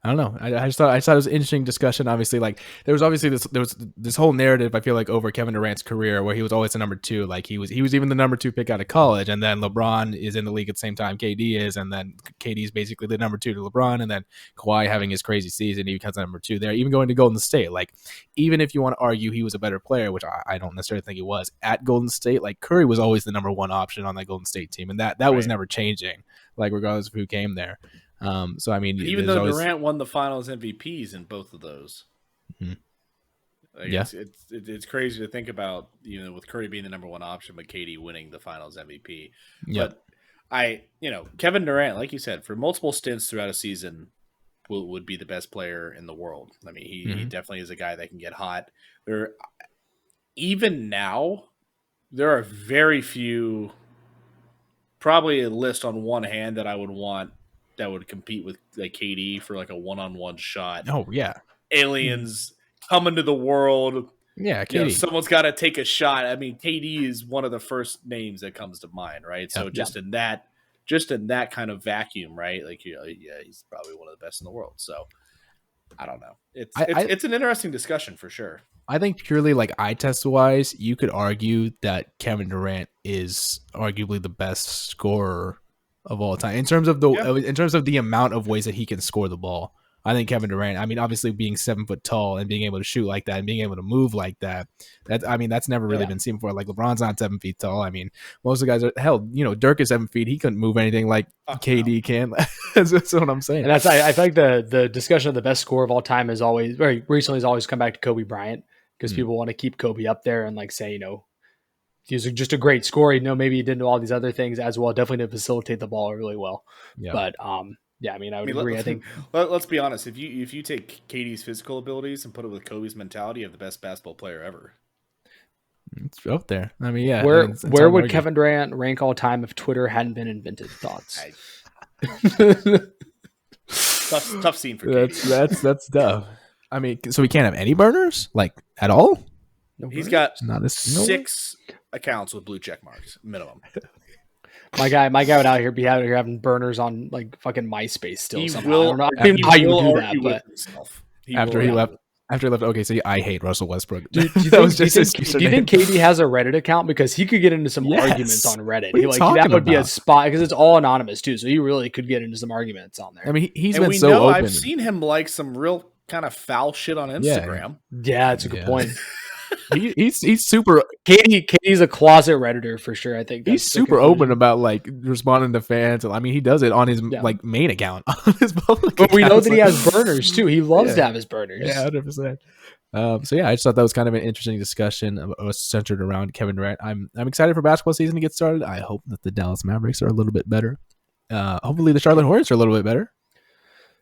I don't know. I just thought it was an interesting discussion. Obviously, like there was this whole narrative. I feel like over Kevin Durant's career, where he was always the number 2. Like he was even the number 2 pick out of college, and then LeBron is in the league at the same time KD is, and then KD is basically the number 2 to LeBron, and then Kawhi having his crazy season, he becomes the number 2 there. Even going to Golden State, like even if you want to argue he was a better player, which I don't necessarily think he was at Golden State, like Curry was always the number 1 option on that Golden State team, and that was never changing. Like regardless of who came there. So I mean, even though Durant won the Finals MVPs in both of those, like, it's crazy to think about. With Curry being the number 1 option, but KD winning the Finals MVP. But Kevin Durant, like you said, for multiple stints throughout a season, would be the best player in the world. I mean, he definitely is a guy that can get hot. Even now, there are very few. Probably a list on one hand that I would want that would compete with like KD for like a one-on-one shot. Oh yeah, aliens coming to the world. Yeah, KD. Someone's got to take a shot. I mean, KD is one of the first names that comes to mind, right? So just in that kind of vacuum, right? Like he's probably one of the best in the world. So I don't know. It's an interesting discussion for sure. I think purely like eye test wise, you could argue that Kevin Durant is arguably the best scorer of all time in terms of the amount of ways that he can score the ball. I think Kevin Durant, I mean, obviously being 7 foot tall and being able to shoot like that and being able to move like that, that's never really been seen before. Like LeBron's not 7 feet tall. I mean, most of the guys are Dirk is 7 feet. He couldn't move anything like KD can. That's what I'm saying. And I feel like the discussion of the best scorer of all time is always very recently has always come back to Kobe Bryant because people want to keep Kobe up there and like say, he's just a great scorer. Maybe he didn't do all these other things as well. Definitely didn't facilitate the ball really well. Yeah. But I mean, I would agree. I think let's be honest. If you take KD's physical abilities and put it with Kobe's mentality, you have the best basketball player ever. It's up there. I mean, yeah. Where would Kevin Durant rank all time if Twitter hadn't been invented? Thoughts? Tough scene for KD. That's tough. I mean, so we can't have any burners like at all. No, he's got 6 accounts with blue check marks minimum. My guy would be out here having burners on like fucking MySpace still. He somehow. will, I don't know how you would do that, but after he left. Okay, so I hate Russell Westbrook. Do you think KD has a Reddit account? Because he could get into some arguments on Reddit. That would be a spot because it's all anonymous too. So he really could get into some arguments on there. I mean, he's been so open. I've seen him like some real kind of foul shit on Instagram. Yeah, it's a good point. He's super. KD's a closet Redditor for sure. I think he's super open about like responding to fans. I mean, he does it on his like main account, on his public. But we know that he has burners too. He loves to have his burners. Yeah, 100%. So yeah, I just thought that was kind of an interesting discussion centered around Kevin Durant. I'm excited for basketball season to get started. I hope that the Dallas Mavericks are a little bit better. Hopefully, the Charlotte Hornets are a little bit better.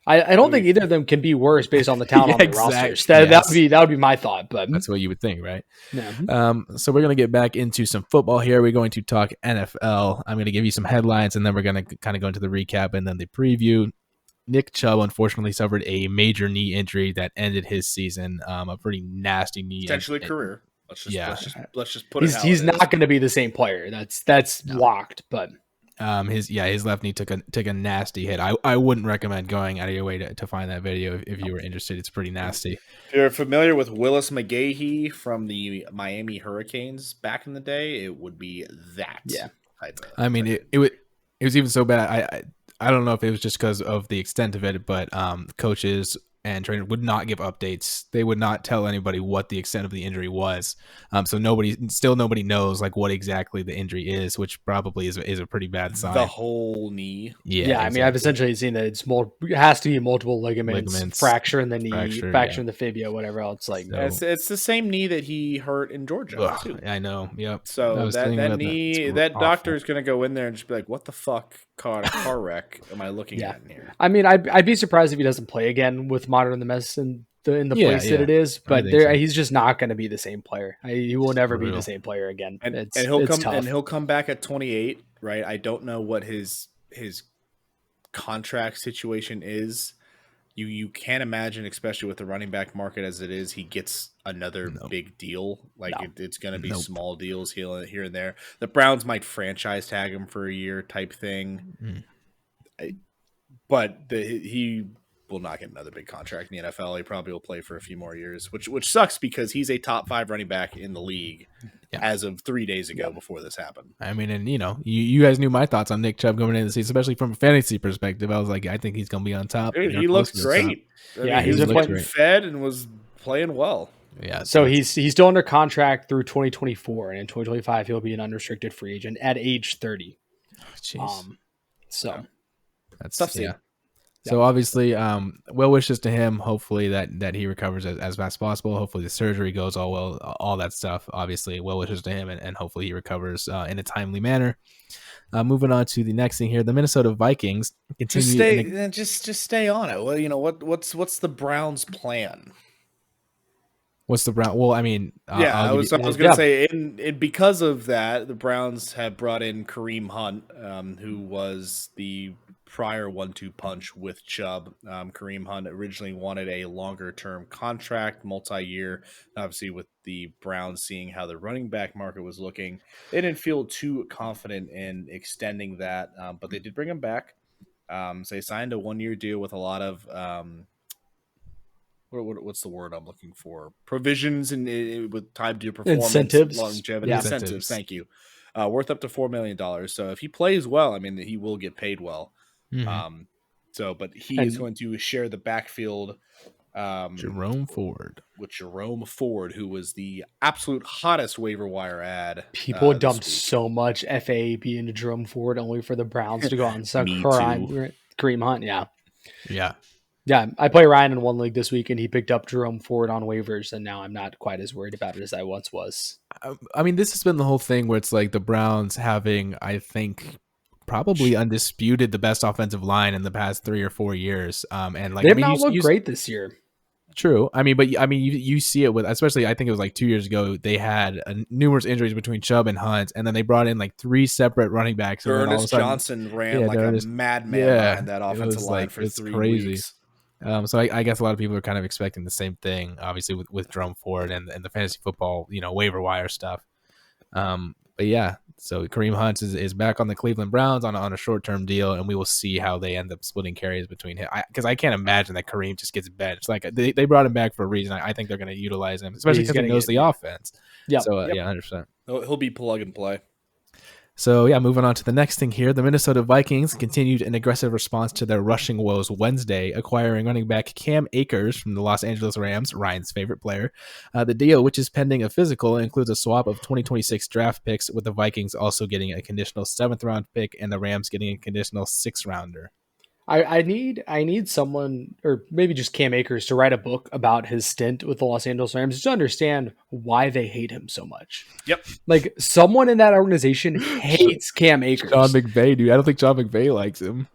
I don't think either of them can be worse based on the talent on the rosters. That would be my thought, but that's what you would think, right? Yeah. So we're gonna get back into some football here. We're going to talk NFL. I'm gonna give you some headlines, and then we're gonna kind of go into the recap and then the preview. Nick Chubb unfortunately suffered a major knee injury that ended his season. A pretty nasty knee, potentially career. Let's just put it. He's not going to be the same player. That's locked, but. His left knee took a nasty hit. I wouldn't recommend going out of your way to find that video if you were interested. It's pretty nasty. If you're familiar with Willis McGahee from the Miami Hurricanes back in the day, it would be that. Yeah. I mean, it was even so bad. I don't know if it was just because of the extent of it, but coaches and trainer would not give updates. They would not tell anybody what the extent of the injury was. So nobody knows like what exactly the injury is, which probably is a pretty bad sign. The whole knee. Yeah, exactly. I mean, I've essentially seen that it has to be multiple ligaments, fracture in the knee, fracture in the fibula, whatever else. Like, it's the same knee that he hurt in Georgia. Too. I know. Yep. So that knee, that doctor is going to go in there and just be like, "What the fuck car wreck am I looking at in here?" I mean, I'd be surprised if he doesn't play again with modern the mess in the place that it is, but he's just not going to be the same player. He will never be the same player again. And he'll come back at 28, right? I don't know what his contract situation is. You can't imagine, especially with the running back market as it is, he gets another big deal. It's going to be small deals here and there. The Browns might franchise tag him for a year type thing, but he will not get another big contract in the NFL. He probably will play for a few more years, which sucks because he's a top 5 running back in the league as of 3 days ago before this happened. I mean, and you guys knew my thoughts on Nick Chubb going into the season, especially from a fantasy perspective. I was like, I think he's going to be on top. Dude, he looks great. He was getting fed and was playing well. Yeah. So he's still under contract through 2024, and in 2025 he'll be an unrestricted free agent at age 30. Jeez. That's tough. Yeah. So obviously, well wishes to him. Hopefully that he recovers as fast as possible. Hopefully the surgery goes all well, all that stuff. Obviously, well wishes to him, and hopefully he recovers in a timely manner. Moving on to the next thing here, the Minnesota Vikings continue. Just stay on it. Well, what's the Browns' plan? What's the Brown? Well, I mean, I was going to say, and because of that, the Browns have brought in Kareem Hunt, who was the prior 1-2 punch with Chubb. Kareem Hunt originally wanted a longer-term contract, multi-year. Obviously, with the Browns seeing how the running back market was looking, they didn't feel too confident in extending that, but they did bring him back. So they signed a 1-year deal with a lot of what's the word I'm looking for? Provisions and with time to performance, incentives, longevity, incentives. Thank you. Worth up to $4 million. So if he plays well, I mean, he will get paid well. Mm-hmm. But he is going to share the backfield. Jerome Ford, who was the absolute hottest waiver wire ad. People dumped so much FAAP into Jerome Ford only for the Browns to go on suck Kareem Hunt. Yeah, I play Ryan in one league this week, and he picked up Jerome Ford on waivers, and now I'm not quite as worried about it as I once was. I mean, this has been the whole thing where it's like the Browns having, I think, probably undisputed the best offensive line in the past 3 or 4 years. And like they've not looked great this year. True. You see it with, especially I think it was like 2 years ago, they had numerous injuries between Chubb and Hunt, and then they brought in like 3 separate running backs. Ernest Johnson ran like a madman behind that offensive line for 3 weeks. So I guess a lot of people are kind of expecting the same thing, obviously with Jerome Ford and the fantasy football, waiver wire stuff. But yeah, so Kareem Hunt is back on the Cleveland Browns on a short-term deal, and we will see how they end up splitting carries between him. Because I can't imagine that Kareem just gets benched. Like they brought him back for a reason. I think they're going to utilize him, especially because he knows the offense. Yeah. So yeah, 100%. He'll be plug and play. So, yeah, moving on to the next thing here. The Minnesota Vikings continued an aggressive response to their rushing woes Wednesday, acquiring running back Cam Akers from the Los Angeles Rams, Ryan's favorite player. The deal, which is pending a physical, includes a swap of 2026 draft picks, with the Vikings also getting a conditional 7th-round pick and the Rams getting a conditional 6th-rounder. I need someone, or maybe just Cam Akers, to write a book about his stint with the Los Angeles Rams to understand why they hate him so much. Yep. Like, someone in that organization hates Cam Akers. John McVay, dude. I don't think John McVay likes him.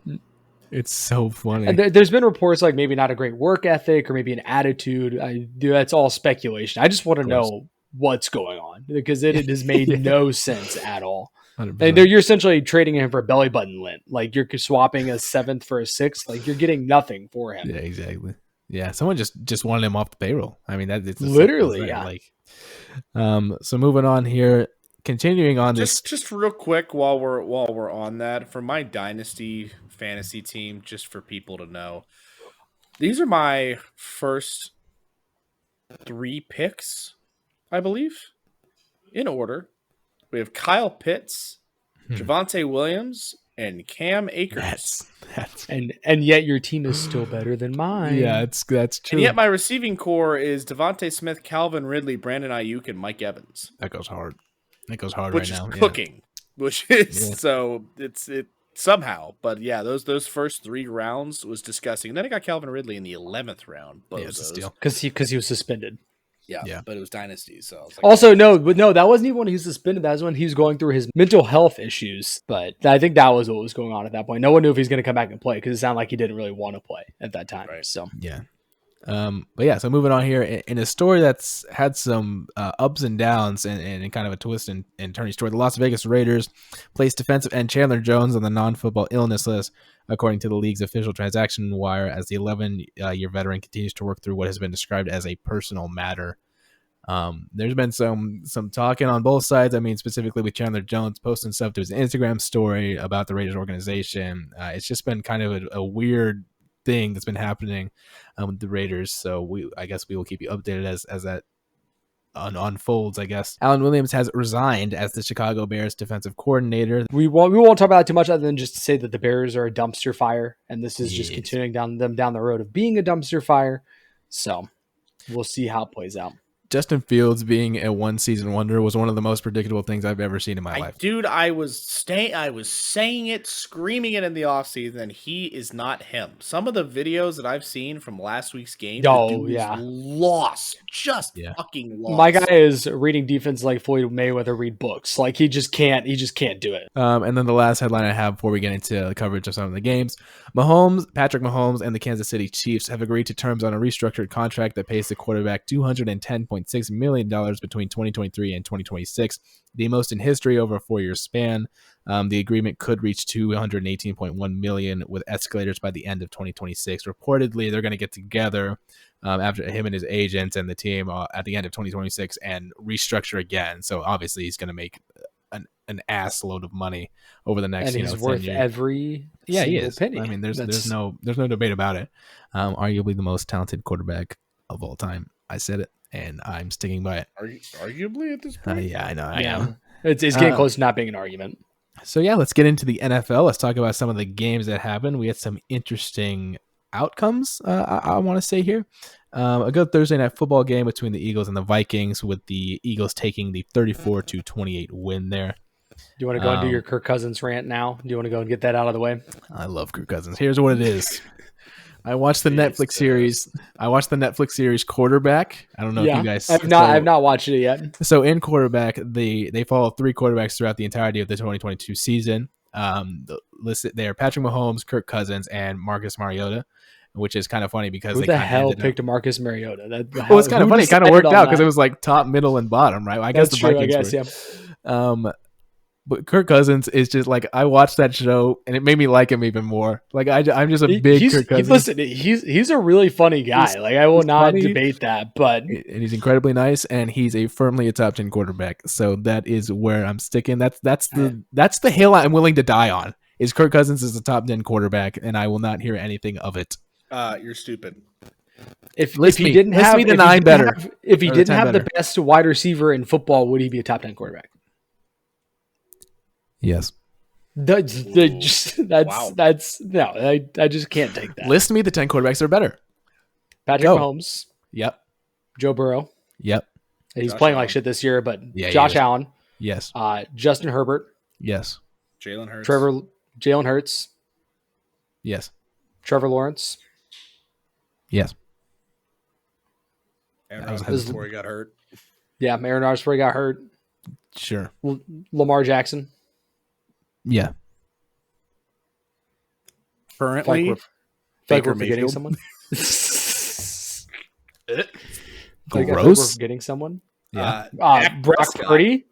It's so funny. And there's been reports like maybe not a great work ethic or maybe an attitude. That's all speculation. I just want to know what's going on, because it has made no sense at all. And you're essentially trading him for a belly button lint. Like, you're swapping a 7th for a 6th. Like, you're getting nothing for him. Yeah, exactly. Yeah, someone just wanted him off the payroll. I mean, it's literally, yeah. Like, so moving on here, continuing on just real quick while we're on that, for my dynasty fantasy team, just for people to know, these are my first 3 picks, I believe, in order. We have Kyle Pitts, Javonte Williams, and Cam Akers. And yet your team is still better than mine. Yeah, that's true. And yet my receiving core is Devontae Smith, Calvin Ridley, Brandon Ayuk, and Mike Evans. That goes hard. That goes hard Which right now. Which is cooking. Which is so it somehow. But yeah, those first 3 rounds was disgusting. And then I got Calvin Ridley in the 11th round. Yeah, it's a steal. Because he was suspended. Yeah, but it was Dynasty. So I was like, also, no, that wasn't even when he was suspended. That was when he was going through his mental health issues. But I think that was what was going on at that point. No one knew if he was going to come back and play because it sounded like he didn't really want to play at that time. Right. So yeah. But yeah, so moving on here in a story that's had some ups and downs and kind of a twist and turning story. The Las Vegas Raiders placed defensive end Chandler Jones on the non-football illness list, according to the league's official transaction wire, as the 11-year veteran continues to work through what has been described as a personal matter. There's been some talking on both sides. I mean, specifically with Chandler Jones posting stuff to his Instagram story about the Raiders organization. It's just been kind of a weird thing that's been happening with the Raiders. So I guess we will keep you updated as that unfolds, I guess. Alan Williams has resigned as the Chicago Bears defensive coordinator. We won't talk about it too much other than just to say that the Bears are a dumpster fire, and this is just continuing down the road of being a dumpster fire. So we'll see how it plays out. Justin Fields being a one-season wonder was one of the most predictable things I've ever seen in my life. Dude, I was saying it, screaming it in the offseason, and he is not him. Some of the videos that I've seen from last week's game, lost. Fucking lost. My guy is reading defense like Floyd Mayweather read books. Like he just can't do it. And then the last headline I have before we get into the coverage of some of the games. Patrick Mahomes and the Kansas City Chiefs have agreed to terms on a restructured contract that pays the quarterback $210.6 million between 2023 and 2026, the most in history over a 4-year span. The agreement could reach $218.1 million with escalators by the end of 2026. Reportedly, they're going to get together after him and his agents and the team at the end of 2026 and restructure again. So obviously, he's going to make an ass load of money over the next, and he's worth every single penny. I mean, there's no debate about it. Arguably the most talented quarterback of all time. I said it, and I'm sticking by it. Arguably at this point? Yeah, I know. I am. It's getting close to not being an argument. So yeah, let's get into the NFL. Let's talk about some of the games that happened. We had some interesting outcomes, I want to say here. A good Thursday night football game between the Eagles and the Vikings, with the Eagles taking the 34-28 win there. Do you want to go and do your Kirk Cousins rant now? Do you want to go and get that out of the way? I love Kirk Cousins. Here's what it is. I watched the Netflix series Quarterback. I don't know if you guys. I've not watched it yet. So in Quarterback, they follow 3 quarterbacks throughout the entirety of the 2022 season. They are Patrick Mahomes, Kirk Cousins, and Marcus Mariota, which is kind of funny because who the hell picked Marcus Mariota? Well, it's kind of funny. It kind of worked out because it was like top, middle, and bottom, right? I guess That's the Vikings true. I guess, yeah. But Kirk Cousins is just like, I watched that show and it made me like him even more. Like I'm just a big Kirk Cousins. Listen, he's a really funny guy. Like I will not debate that, but and he's incredibly nice, and he's firmly a top 10 quarterback. So that is where I'm sticking. That's the hill I'm willing to die on. Is Kirk Cousins is a top 10 quarterback, and I will not hear anything of it. You're stupid. If he didn't have the best wide receiver in football, would he be a top 10 quarterback? Yes. I just can't take that. List me the 10 quarterbacks that are better. Patrick Mahomes. Yep. Joe Burrow. Yep. He's playing like shit this year, but Josh Allen. Yes. Justin Herbert. Yes. Jalen Hurts. Yes. Trevor Lawrence. Yes. Aaron Rodgers before he got hurt. Yeah, Aaron Rodgers before he got hurt. Sure. Lamar Jackson. Yeah. Currently, Baker forgetting someone. Gross. We're forgetting someone. Yeah. Brock Purdy.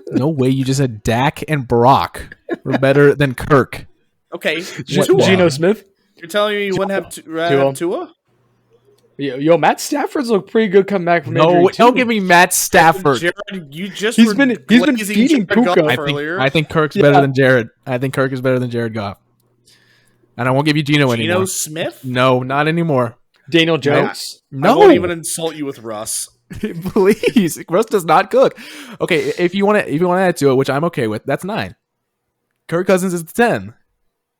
No way. You just said Dak and Brock were better than Kirk. Okay. Geno Smith. You're telling me you wouldn't have Tua? Yo, Matt Stafford's looked pretty good coming back from injury. No, don't give me Matt Stafford. Jared, he's been feeding Puka. I think Kirk's better than Jared. I think Kirk is better than Jared Goff. And I won't give you Geno anymore. Geno Smith? No, not anymore. Daniel Jones? No. I won't even insult you with Russ. Please. Russ does not cook. Okay, if you want to add to it, which I'm okay with, that's 9. Kirk Cousins is the 10.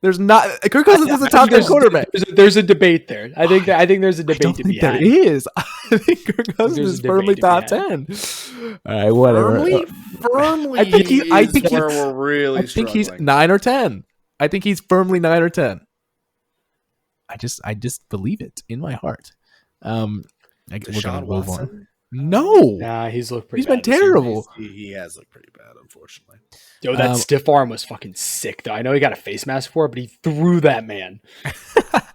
There's not Kirk Cousins is a top 10 quarterback. There's a debate there. I think there's a debate to be had. There is. I think Kirk Cousins is firmly top 10. All right, whatever. Firmly. I think we're really. I think he's 9 or 10. I think he's firmly 9 or 10. I just believe it in my heart. Deshaun Watson? No. Nah, he's looked pretty He's bad. been terrible. He has looked pretty bad, unfortunately. Yo, that stiff arm was fucking sick, though. I know he got a face mask for it, but he threw that man.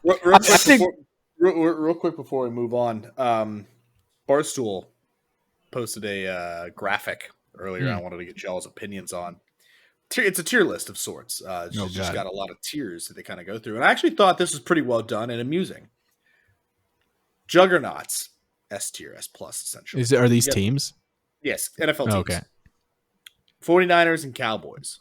Real quick before we move on, Barstool posted a graphic earlier. I wanted to get y'all's opinions on. It's a tier list of sorts. It's just got a lot of tiers that they kind of go through. And I actually thought this was pretty well done and amusing. Juggernauts, S tier, S plus, essentially. Are these teams? Yes, NFL teams. Okay. 49ers and Cowboys.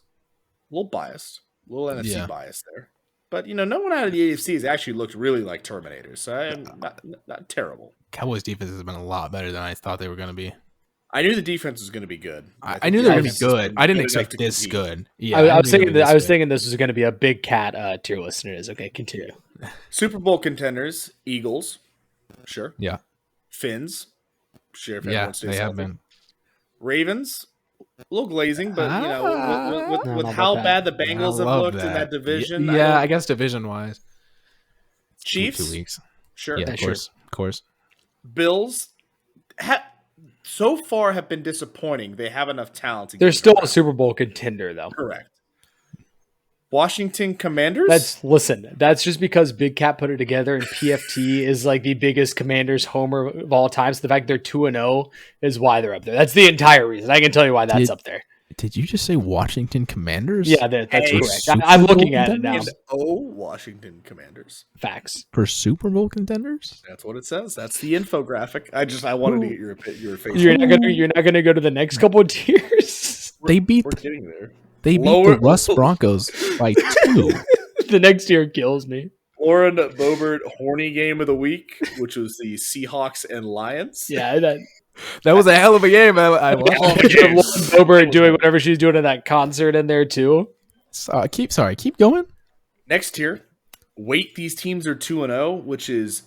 A little biased. A little NFC bias there. But, no one out of the AFC has actually looked really like Terminators. So I'm not terrible. Cowboys defense has been a lot better than I thought they were going to be. I knew the defense was going to be good. I knew they were going to be good. I didn't expect this good. Yeah, I was thinking this was going to be a big cat tier list, and it is. Okay, continue. Super Bowl contenders, Eagles. Sure. Yeah. Finns. Sure. If They have been. Ravens. A little glazing, but with how bad the Bengals have looked in that division. Yeah, I guess division wise. Chiefs. 2 weeks. Sure. Yeah, of course. Bills so far have been disappointing. They have enough talent. They're still a Super Bowl contender, though. Correct. Washington Commanders? That's just because Big Cat put it together, and PFT is like the biggest Commanders homer of all time. So the fact they're 2-0 is why they're up there. That's the entire reason. I can tell you why that's up there. Did you just say Washington Commanders? Yeah, that's correct. I'm looking at it now. Washington Commanders. Facts. For Super Bowl contenders? That's what it says. That's the infographic. I wanted to get your face. You're not gonna go to the next couple of tiers. We're getting there. They beat the Russ Broncos by 2. The next tier kills me. Lauren Boebert horny game of the week, which was the Seahawks and Lions. Yeah, that was a hell of a game. I watched Lauren Boebert doing whatever she's doing at that concert in there too. Keep going. Next tier, wait, these teams are 2-0, which is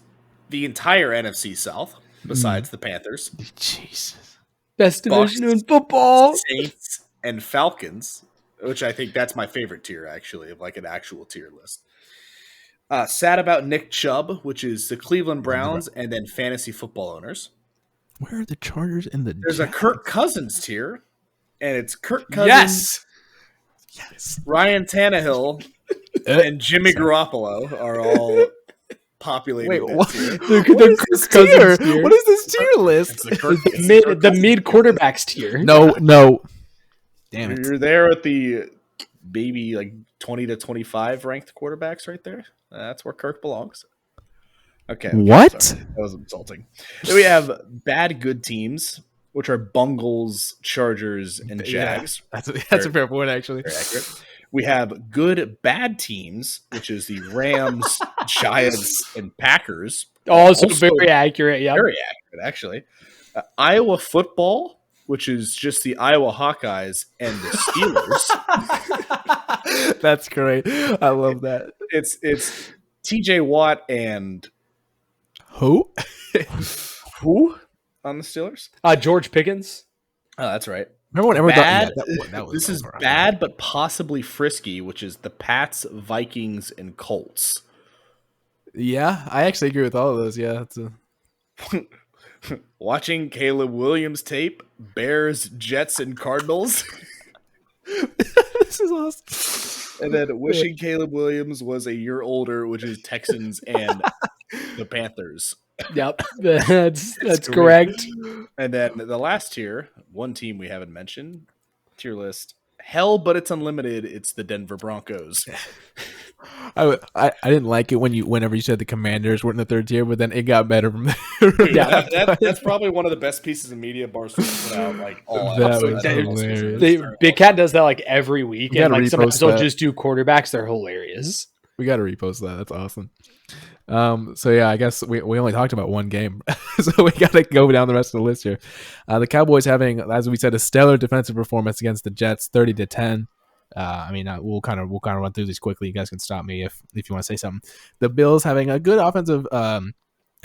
the entire NFC South besides the Panthers. Jesus, best division in football. Saints and Falcons. Which I think that's my favorite tier, actually, of like an actual tier list. Sad about Nick Chubb, which is the Cleveland Browns and then fantasy football owners. Where are the Chargers and the There's a Kirk Cousins tier, and it's Kirk Cousins, yes, Ryan Tannehill, and Jimmy Garoppolo are all populating. Wait, that what? tier. What is this tier? What is this tier list? The mid quarterbacks tier. No. Damn it. You're there at the maybe like 20 to 25 ranked quarterbacks right there. That's where Kirk belongs. Okay. What? Sorry. That was insulting. Then we have bad good teams, which are Bungles, Chargers, and Jags. Yeah, that's a fair point, actually. Very accurate. We have good bad teams, which is the Rams, Giants, and Packers. Also very accurate. Yeah. Very accurate, actually. Iowa football, which is just the Iowa Hawkeyes and the Steelers. That's great. I love that. It's TJ Watt and who on the Steelers? George Pickens. Oh, that's right. Remember when everyone bad, thought that was this is bad but possibly frisky, which is the Pats, Vikings, and Colts. Yeah, I actually agree with all of those. Yeah, it's watching Caleb Williams tape, Bears, Jets, and Cardinals. This is awesome. And then wishing Caleb Williams was a year older, which is Texans and the Panthers. Yep, that's correct. And then the last tier, one team we haven't mentioned, tier list. Hell, but it's unlimited. It's the Denver Broncos. I didn't like it whenever you said the Commanders were in the third tier, but then it got better from there. Yeah, that's probably one of the best pieces of media Barstool put out. Like all Big Cat does that like every week, and like sometimes they'll just do quarterbacks. They're hilarious. We got to repost that. That's awesome. So yeah, I guess we only talked about one game, so we got to go down the rest of the list here. The Cowboys having, as we said, a stellar defensive performance against the Jets, 30-10. We'll kind of run through these quickly. You guys can stop me if you want to say something. The Bills having a good offensive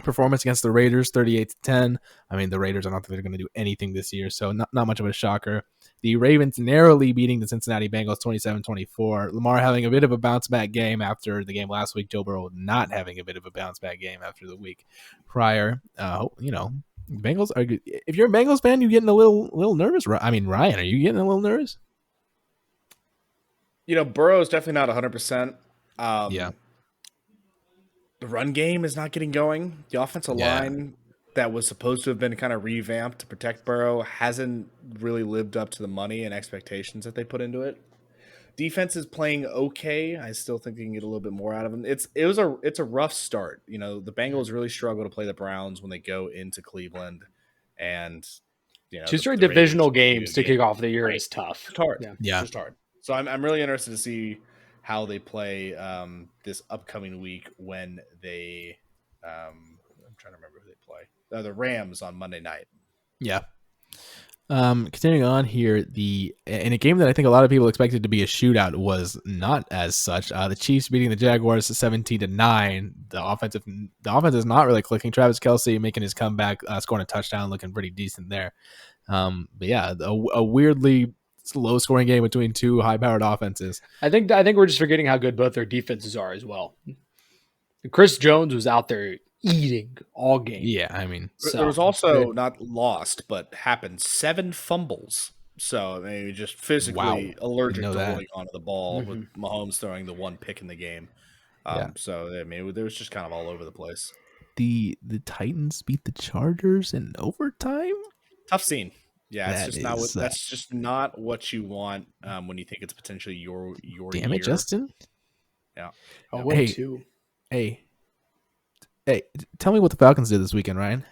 performance against the Raiders, 38-10. I mean, the Raiders, I don't think they're going to do anything this year, so not much of a shocker. The Ravens narrowly beating the Cincinnati Bengals 27-24. Lamar having a bit of a bounce-back game after the game last week. Joe Burrow not having a bit of a bounce-back game after the week prior. Bengals are good. If you're a Bengals fan, you're getting a little nervous. I mean, Ryan, are you getting a little nervous? Burrow is definitely not 100%. Yeah. The run game is not getting going. The offensive line that was supposed to have been kind of revamped to protect Burrow hasn't really lived up to the money and expectations that they put into it. Defense is playing okay. I still think they can get a little bit more out of them. It's a rough start. The Bengals really struggle to play the Browns when they go into Cleveland, and two straight divisional games to kick off the year is tough. It's hard. Yeah, it's just hard. So I'm really interested to see how they play this upcoming week when they I'm trying to remember who they play. The Rams on Monday night. Yeah. Continuing on here, in a game that I think a lot of people expected to be a shootout was not as such. The Chiefs beating the Jaguars 17-9. The offense is not really clicking. Travis Kelce making his comeback, scoring a touchdown, looking pretty decent there. But yeah, a weirdly low scoring game between two high powered offenses. I think we're just forgetting how good both their defenses are as well. Chris Jones was out there eating all game. Yeah, I mean, there was also not lost, but happened 7 fumbles. So just physically allergic to holding onto the ball with Mahomes throwing the one pick in the game. So there was just kind of all over the place. The Titans beat the Chargers in overtime. Tough scene. Yeah, that's just not what you want when you think it's potentially your Damn it, Justin. Yeah. Hey, tell me what the Falcons did this weekend, Ryan.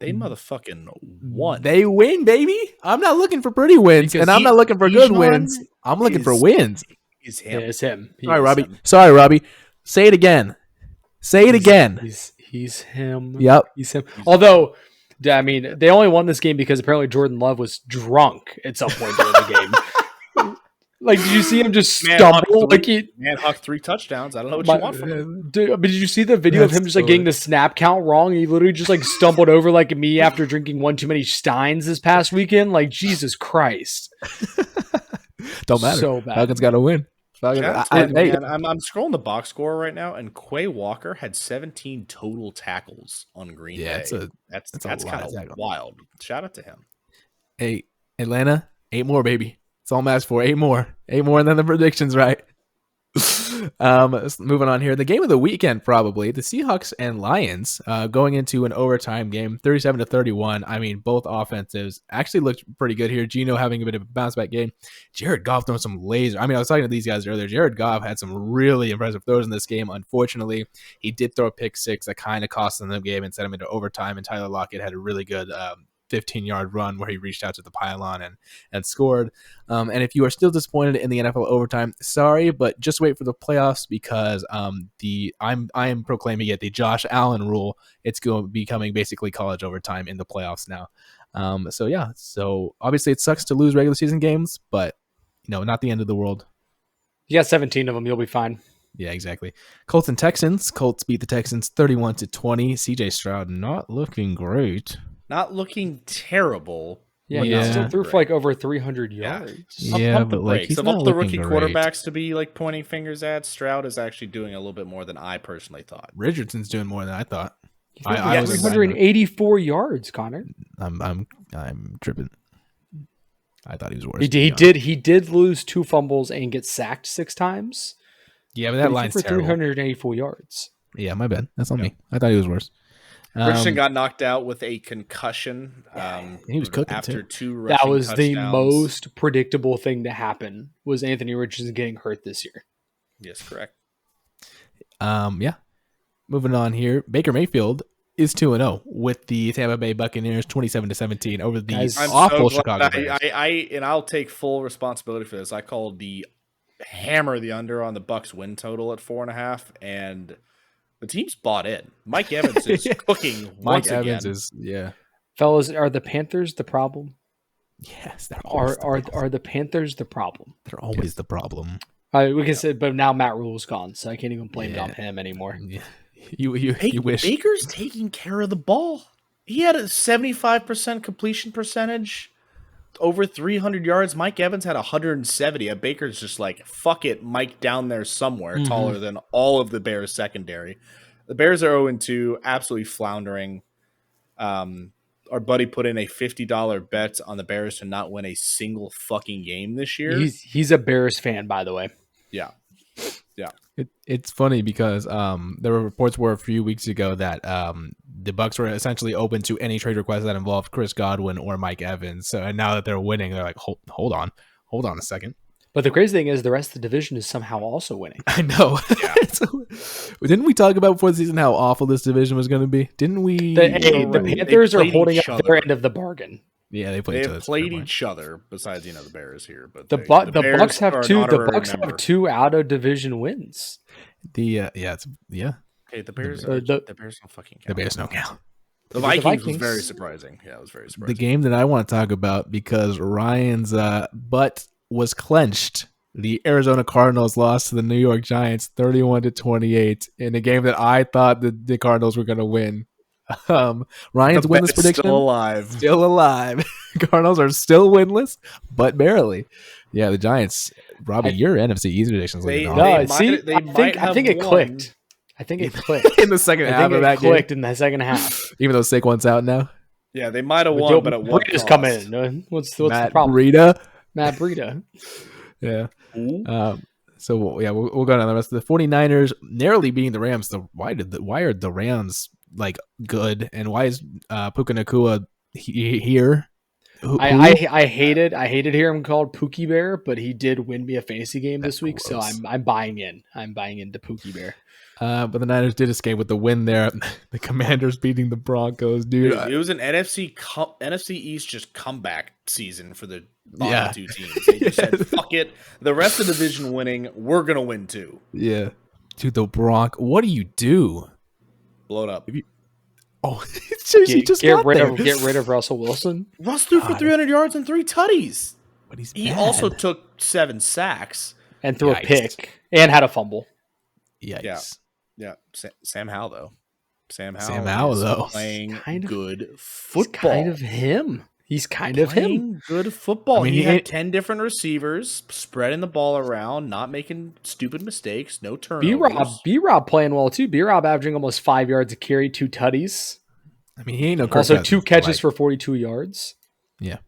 They motherfucking won. They win, baby. I'm not looking for pretty wins, and I'm not looking for good wins. I'm looking for wins. It's him. It's him. Sorry, Robbie. Say it again. He's him. Yep. He's him. Although, I mean, they only won this game because apparently Jordan Love was drunk at some point during the game. Like, did you see him just stumble? Huck 3 touchdowns. I don't know what you want from him. But did you see the video of him just getting the snap count wrong? He literally just stumbled over like me after drinking one too many Steins this past weekend. Like, Jesus Christ. Don't matter. So bad. Falcons got to win. I'm scrolling the box score right now, and Quay Walker had 17 total tackles on Green Bay. That's kind of wild. Shout out to him. Hey, Atlanta, 8 more, baby. That's all I'm asking for. 8 more. 8 more, and then the predictions, right? Moving on here. The game of the weekend, probably. The Seahawks and Lions going into an overtime game, 37-31. I mean, both offensives actually looked pretty good here. Geno having a bit of a bounce-back game. Jared Goff throwing some laser. I mean, I was talking to these guys earlier. Jared Goff had some really impressive throws in this game. Unfortunately, he did throw a pick 6 that kind of cost them the game and sent him into overtime, and Tyler Lockett had a really good 15-yard run where he reached out to the pylon and scored. And if you are still disappointed in the NFL overtime, sorry, but just wait for the playoffs because I am proclaiming it the Josh Allen rule. It's going to be becoming basically college overtime in the playoffs now. So obviously it sucks to lose regular season games, but not the end of the world. You got 17 of them, you'll be fine. Yeah, exactly. Colts and Texans. Colts beat the Texans 31-20. CJ Stroud not looking great. Not looking terrible. Yeah, he still threw for over 300 yards. Yeah, but he's not the rookie great. Quarterbacks to be pointing fingers at, Stroud is actually doing a little bit more than I personally thought. Richardson's doing more than I thought. I was 384 yards, Connor. I'm tripping. I thought he was worse. He did lose 2 fumbles and get sacked 6 times. Yeah, but that line's for terrible. 384 yards. Yeah, my bad. That's on me. I thought he was worse. Richardson got knocked out with a concussion. He was cooking after too. 2 rushing That was touchdowns. the most predictable thing to happen. Was Anthony Richardson getting hurt this year? Yes, correct. Yeah. Moving on here, Baker Mayfield is 2-0 with the Tampa Bay Buccaneers, 27-17 over the awful Chicago Bears. I'll take full responsibility for this. I called the hammer the under on the Bucs win total at 4.5, and the team's bought in. Mike Evans is cooking once again. Yeah. Fellas, are the Panthers the problem? Yes, they're always Are the Panthers the problem? They're always the problem. We can say, but now Matt Rule's gone, so I can't even blame it on him anymore. Yeah. You wish Baker's taking care of the ball. He had a 75% completion percentage, over 300 yards. Mike Evans had 170. And Baker's just like, fuck it, Mike down there somewhere, taller than all of the Bears secondary. The Bears are 0-2, absolutely floundering. Our buddy put in a $50 bet on the Bears to not win a single fucking game this year. He's a Bears fan, by the way. Yeah. It's funny because there were reports a few weeks ago that the Bucs were essentially open to any trade request that involved Chris Godwin or Mike Evans. So, and now that they're winning, they're like, hold on a second. But the crazy thing is, the rest of the division is somehow also winning. I know. Yeah. Didn't we talk about before the season how awful this division was going to be? Didn't we? The Panthers are holding up their end of the bargain. Yeah, they played each other. Besides, the Bears here, but the Bucs have two. The Bucs have 2 out of division wins. Okay, the Bears. The Bears don't fucking count. The Bears don't count. The Vikings was very surprising. Yeah, it was very surprising. The game that I want to talk about because Ryan's butt was clenched. The Arizona Cardinals lost to the New York Giants 31-28 in a game that I thought the Cardinals were going to win. Ryan's winless prediction still alive. Cardinals are still winless, but barely. Yeah, the Giants. Robbie, your NFC East predictions. I think it clicked. I think it clicked in the second half of that game. Clicked in the second half, even though Saquon's out now. Yeah, they might have won, but at what cost? Come in. What's the problem? Matt Breida. Yeah. So yeah, we'll go down the rest of the 49ers narrowly beating the Rams. Why are the Rams like good, and why is Puka Nacua here? I hated hearing him called Pookie Bear, but he did win me a fantasy game this week, so I'm buying in. I'm buying into Pookie Bear. But the Niners did escape with the win there. The Commanders beating the Broncos, dude. It was an NFC East just comeback season for the bottom two teams. They just said, fuck it. The rest of the division winning, we're going to win too. Yeah. Dude, the what do you do? Blow it up. Get rid of Russell Wilson. Russ threw for 300 yards and 3 tutties. But he also took 7 sacks. And threw a pick. And had a fumble. Yikes. Yeah. Sam Howell, though. Sam Howell playing good football. It's kind of him. He's kind of him. Good football. I mean, he had 10 different receivers, spreading the ball around, not making stupid mistakes, no turnovers. B-Rob playing well, too. B-Rob averaging almost 5 yards a carry, 2 tutties. I mean, he ain't no Also, 2 catches for 42 yards. Yeah.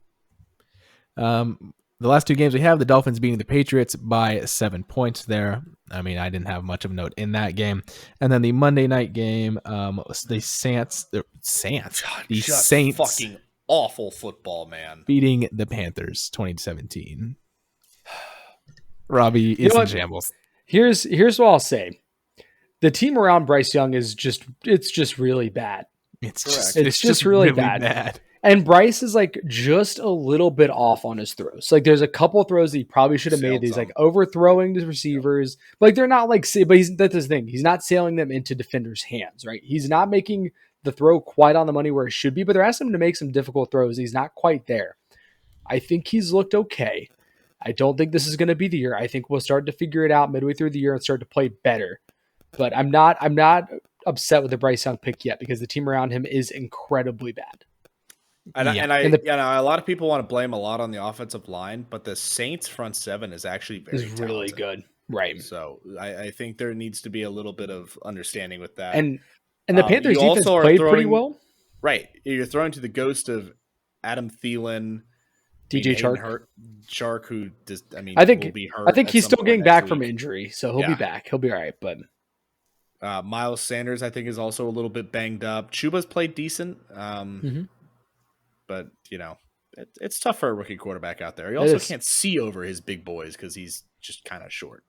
The last 2 games we have, the Dolphins beating the Patriots by 7 points there. I mean, I didn't have much of a note in that game. And then the Monday night game, the Saints, fucking awful football, man. Beating the Panthers 2017. Robbie is in shambles. Here's what I'll say. The team around Bryce Young is just really bad. It's just really bad. And Bryce is like just a little bit off on his throws. Like there's a couple throws that he probably should have made. He's like overthrowing the receivers. Like they're not like, but that's his thing. He's not sailing them into defenders' hands, right? He's not making the throw quite on the money where it should be, but they're asking him to make some difficult throws. He's not quite there. I think he's looked okay. I don't think this is going to be the year. I think we'll start to figure it out midway through the year and start to play better. But I'm not upset with the Bryce Young pick yet because the team around him is incredibly bad. A lot of people want to blame a lot on the offensive line, but the Saints front seven is actually really good, right? So I think there needs to be a little bit of understanding with that. And the Panthers defense played pretty well, right? You're throwing to the ghost of Adam Thielen, DJ Chark, who does. I think will be hurt. I think he's still getting back from injury, so he'll be back. He'll be all right, but. Miles Sanders, I think, is also a little bit banged up. Chuba's played decent. But, it's tough for a rookie quarterback out there. He also can't see over his big boys because he's just kind of short.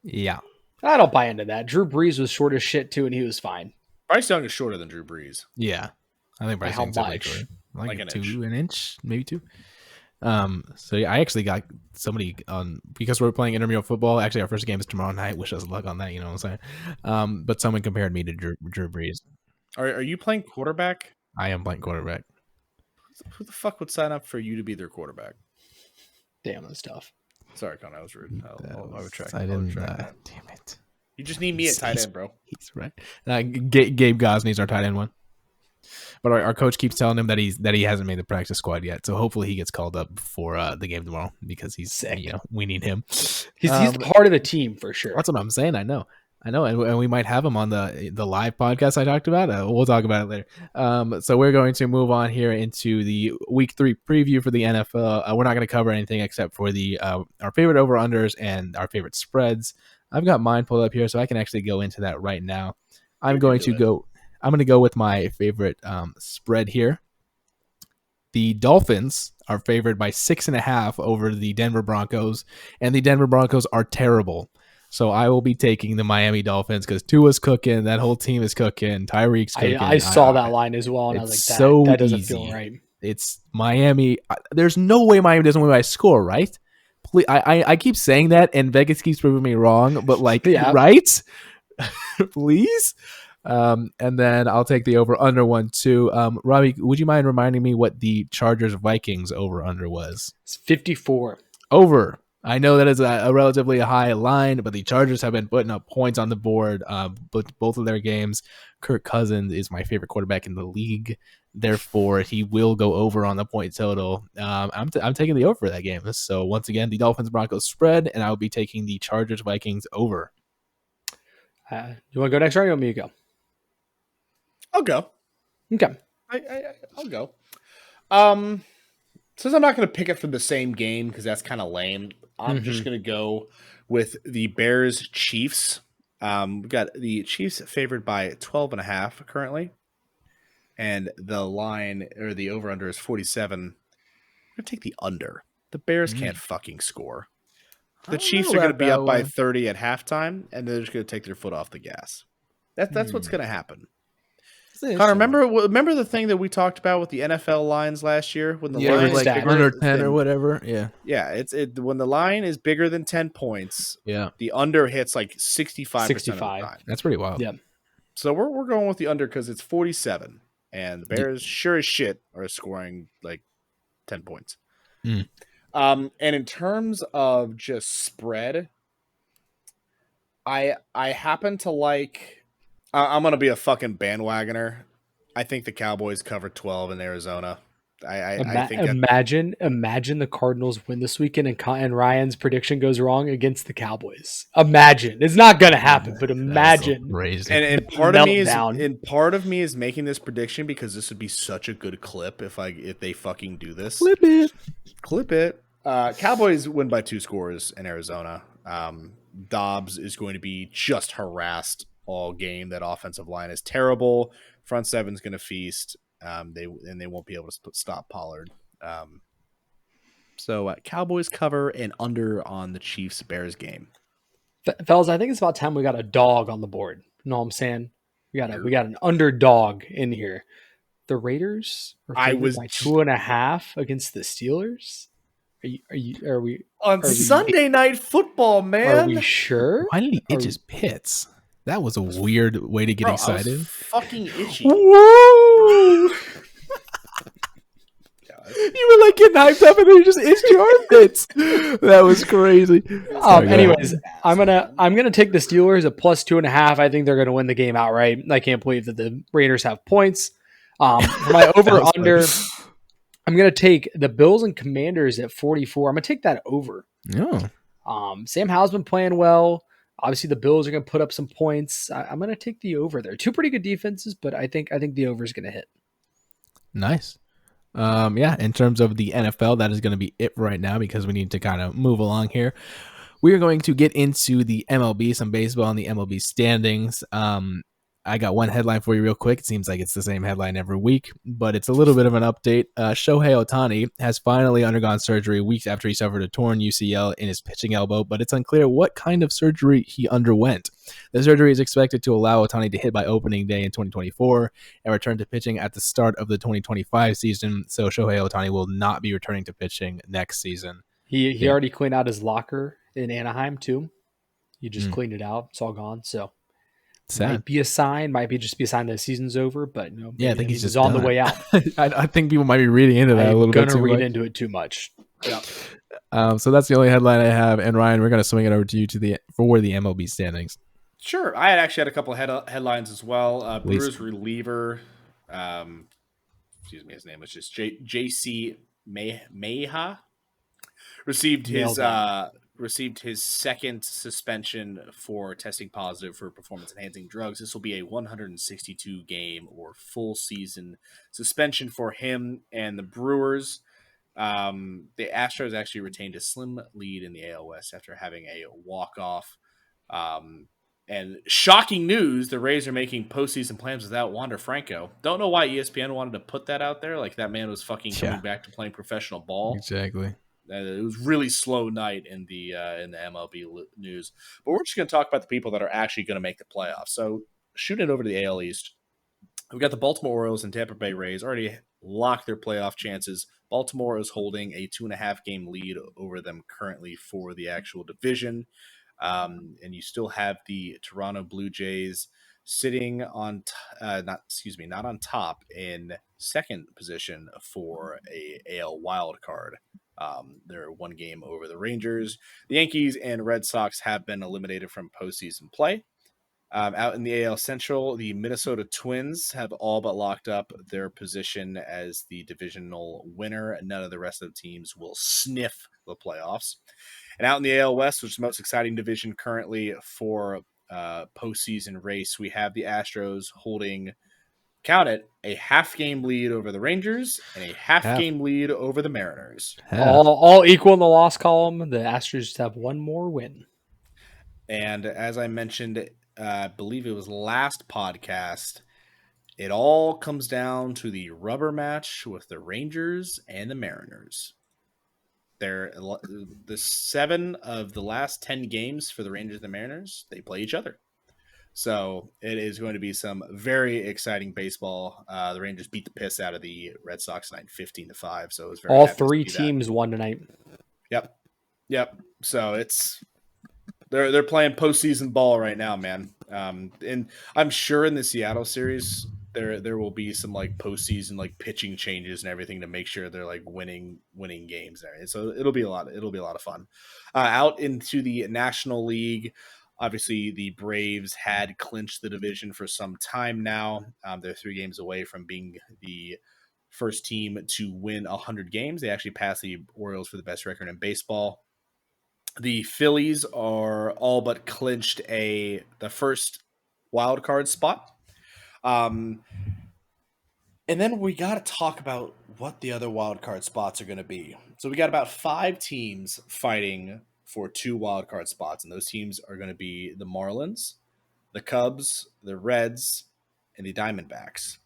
Yeah. I don't buy into that. Drew Brees was short as shit, too, and he was fine. Bryce Young is shorter than Drew Brees. Yeah. I think Bryce Young's like an inch, maybe 2. So yeah, I actually got somebody on because we're playing intramural football. Actually, our first game is tomorrow night. Wish us luck on that. You know what I'm saying? But someone compared me to Drew Brees. Are you playing quarterback? I am playing quarterback. Who the fuck would sign up for you to be their quarterback? Damn, that's tough. Sorry, Connor, I was rude. I retract. Damn it. You just need me at tight end, bro. He's right. Gabe Gosney's our tight end one. But our coach keeps telling him that he hasn't made the practice squad yet. So hopefully he gets called up before the game tomorrow because he's sick. We need him. He's part of the team for sure. That's what I'm saying. I know, and we might have him on the live podcast I talked about. We'll talk about it later. So we're going to move on here into the Week 3 preview for the NFL. We're not going to cover anything except for the our favorite over-unders and our favorite spreads. I've got mine pulled up here, so I can actually go into that right now. I'm going to go with my favorite spread here. The Dolphins are favored by 6.5 over the Denver Broncos, and the Denver Broncos are terrible. So I will be taking the Miami Dolphins because Tua's cooking, that whole team is cooking, Tyreek's cooking. I saw that line as well, and I was like, that doesn't feel right. It's Miami. There's no way Miami doesn't win by a score, right? Please, I keep saying that, and Vegas keeps proving me wrong, but right? Please? And then I'll take the over-under one too. Robbie, would you mind reminding me what the Chargers-Vikings over-under was? It's 54. Over. I know that is a relatively high line, but the Chargers have been putting up points on the board both of their games. Kirk Cousins is my favorite quarterback in the league. Therefore, he will go over on the point total. I'm taking the over for that game. So once again, the Dolphins-Broncos spread, and I will be taking the Chargers-Vikings over. You want to go next, or you want me to go? I'll go. Okay. I'll go. Since I'm not going to pick it from the same game because that's kind of lame, I'm just going to go with the Bears-Chiefs. We've got the Chiefs favored by 12.5 currently. And the line, or the over-under, is 47. I'm going to take the under. The Bears can't fucking score. The Chiefs are going to be up by 30 at halftime, and they're just going to take their foot off the gas. That's what's going to happen. Connor, remember the thing that we talked about with the NFL lines last year when the line was like under 10 or whatever. Yeah, when the line is bigger than 10 points. Yeah, the under hits like 65% of the time. That's pretty wild. Yeah, so we're going with the under because it's 47, and the Bears sure as shit are scoring like 10 points. And in terms of just spread, I happen to like. I'm going to be a fucking bandwagoner. I think the Cowboys cover 12 in Arizona. I think imagine the Cardinals win this weekend and Ryan's prediction goes wrong against the Cowboys. Imagine. It's not going to happen, but imagine. And part of me is making this prediction because this would be such a good clip if they fucking do this. Clip it. Cowboys win by 2 scores in Arizona. Dobbs is going to be just harassed all game. That offensive line is terrible. Front seven's going to feast. They won't be able to stop Pollard. So Cowboys cover and under on the Chiefs-Bears game. Fellas, I think it's about time we got a dog on the board. You know what I'm saying? We got an underdog in here. The Raiders are favored by 2.5 against the Steelers. Are we Sunday Night Football, man? Are we sure? Why did he itch his pits? That was a weird way to get excited. I was fucking itchy. Woo! You were like getting hyped up and then you just itched your armpits. That was crazy. Anyways, I'm gonna take the Steelers at plus 2.5. I think they're gonna win the game outright. I can't believe that the Raiders have points. My over under. I'm gonna take the Bills and Commanders at 44. I'm gonna take that over. Yeah. Sam Howell's been playing well. Obviously, the Bills are going to put up some points. I'm going to take the over there. 2 pretty good defenses, but I think the over is going to hit. Nice. In terms of the NFL, that is going to be it right now because we need to kind of move along here. We are going to get into the MLB, some baseball and the MLB standings. I got one headline for you real quick. It seems like it's the same headline every week, but it's a little bit of an update. Shohei Ohtani has finally undergone surgery weeks after he suffered a torn UCL in his pitching elbow, but it's unclear what kind of surgery he underwent. The surgery is expected to allow Ohtani to hit by opening day in 2024 and return to pitching at the start of the 2025 season, so Shohei Ohtani will not be returning to pitching next season. He already cleaned out his locker in Anaheim, too. He just cleaned it out. It's all gone, so... Sad. Might be a sign, might be just be a sign that the season's over, but I think he's just on the done. way out. I think people might be reading into that a little bit too much. Gonna read into it too much. Yeah. So that's the only headline I have. And Ryan, we're gonna swing it over to you for the MLB standings. Sure. I had a couple of headlines as well. Brewers reliever, excuse me, his name was just J.C. Mayha, received his second suspension for testing positive for performance-enhancing drugs. This will be a 162 game or full season suspension for him and the Brewers. The Astros actually retained a slim lead in the AL West after having a walk-off. And shocking news, the Rays are making postseason plans without Wander Franco. Don't know why ESPN wanted to put that out there. Like, that man was fucking coming back to playing professional ball. Exactly. It was really slow night in the MLB news. But we're just going to talk about the people that are actually going to make the playoffs. So shooting it over to the AL East, we've got the Baltimore Orioles and Tampa Bay Rays already locked their playoff chances. Baltimore is holding a 2.5 game lead over them currently for the actual division. And you still have the Toronto Blue Jays sitting on, not on top, in second position for a AL wild card. They're 1 game over the Rangers. The Yankees and Red Sox have been eliminated from postseason play. Out in the AL Central, the Minnesota Twins have all but locked up their position as the divisional winner. None of the rest of the teams will sniff the playoffs. And out in the AL West, which is the most exciting division currently for postseason race, we have the Astros holding, count it, a half-game lead over the Rangers and a half-game lead over the Mariners. All equal in the loss column. The Astros just have one more win. And as I mentioned, I believe it was last podcast, it all comes down to the rubber match with the Rangers and the Mariners. They're the 7 of the last 10 games for the Rangers and the Mariners, they play each other. So it is going to be some very exciting baseball. The Rangers beat the piss out of the Red Sox tonight, 15-5. So it was very all 3 teams won tonight. Yep. So it's they're playing postseason ball right now, man. And I'm sure in the Seattle series there will be some like postseason like pitching changes and everything to make sure they're like winning games there. And so it'll be a lot of fun. Out into the National League, obviously the Braves had clinched the division for some time now. They're 3 games away from being the first team to win 100 games. They actually passed the Orioles for the best record in baseball. The Phillies are all but clinched the first wild card spot. And then we got to talk about what the other wild card spots are going to be. So we got about 5 teams fighting for 2 wild card spots, and those teams are going to be the Marlins, the Cubs, the Reds, and the Diamondbacks.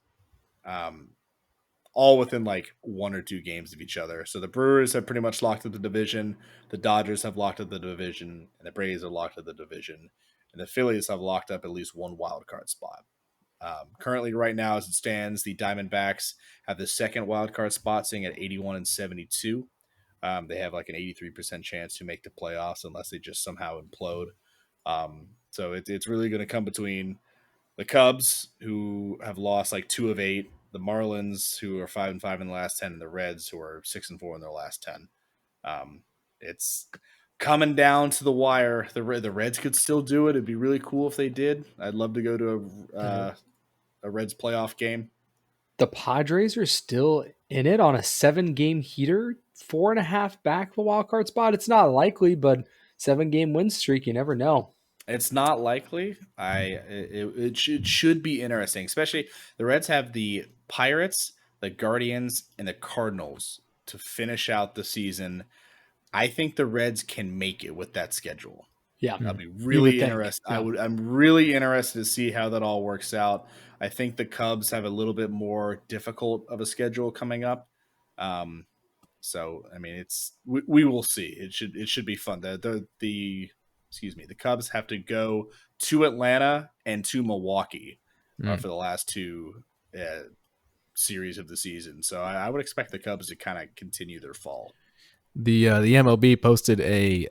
All within like 1 or 2 games of each other. So the Brewers have pretty much locked up the division. The Dodgers have locked up the division, and the Braves have locked up the division, and the Phillies have locked up at least 1 wild card spot. Currently, right now, as it stands, the Diamondbacks have the second wild card spot, sitting at 81-72. They have like an 83% chance to make the playoffs unless they just somehow implode. So it's really going to come between the Cubs, who have lost like 2 of 8, the Marlins, who are 5-5 in the last 10, and the Reds, who are 6-4 in their last 10. It's coming down to the wire. The Reds could still do it. It'd be really cool if they did. I'd love to go to a Reds playoff game. The Padres are still in it on a 7-game heater, 4.5 back the wild card spot. It's not likely, but 7-game win streak, you never know. It's not likely. It should be interesting, especially the Reds have the Pirates, the Guardians, and the Cardinals to finish out the season. I think the Reds can make it with that schedule. Yeah, I'll be really interested. Yeah. I'm really interested to see how that all works out. I think the Cubs have a little bit more difficult of a schedule coming up. So I mean, we will see. It should be fun. The Cubs have to go to Atlanta and to Milwaukee for the last 2 series of the season. So I would expect the Cubs to kind of continue their fall. The MLB posted a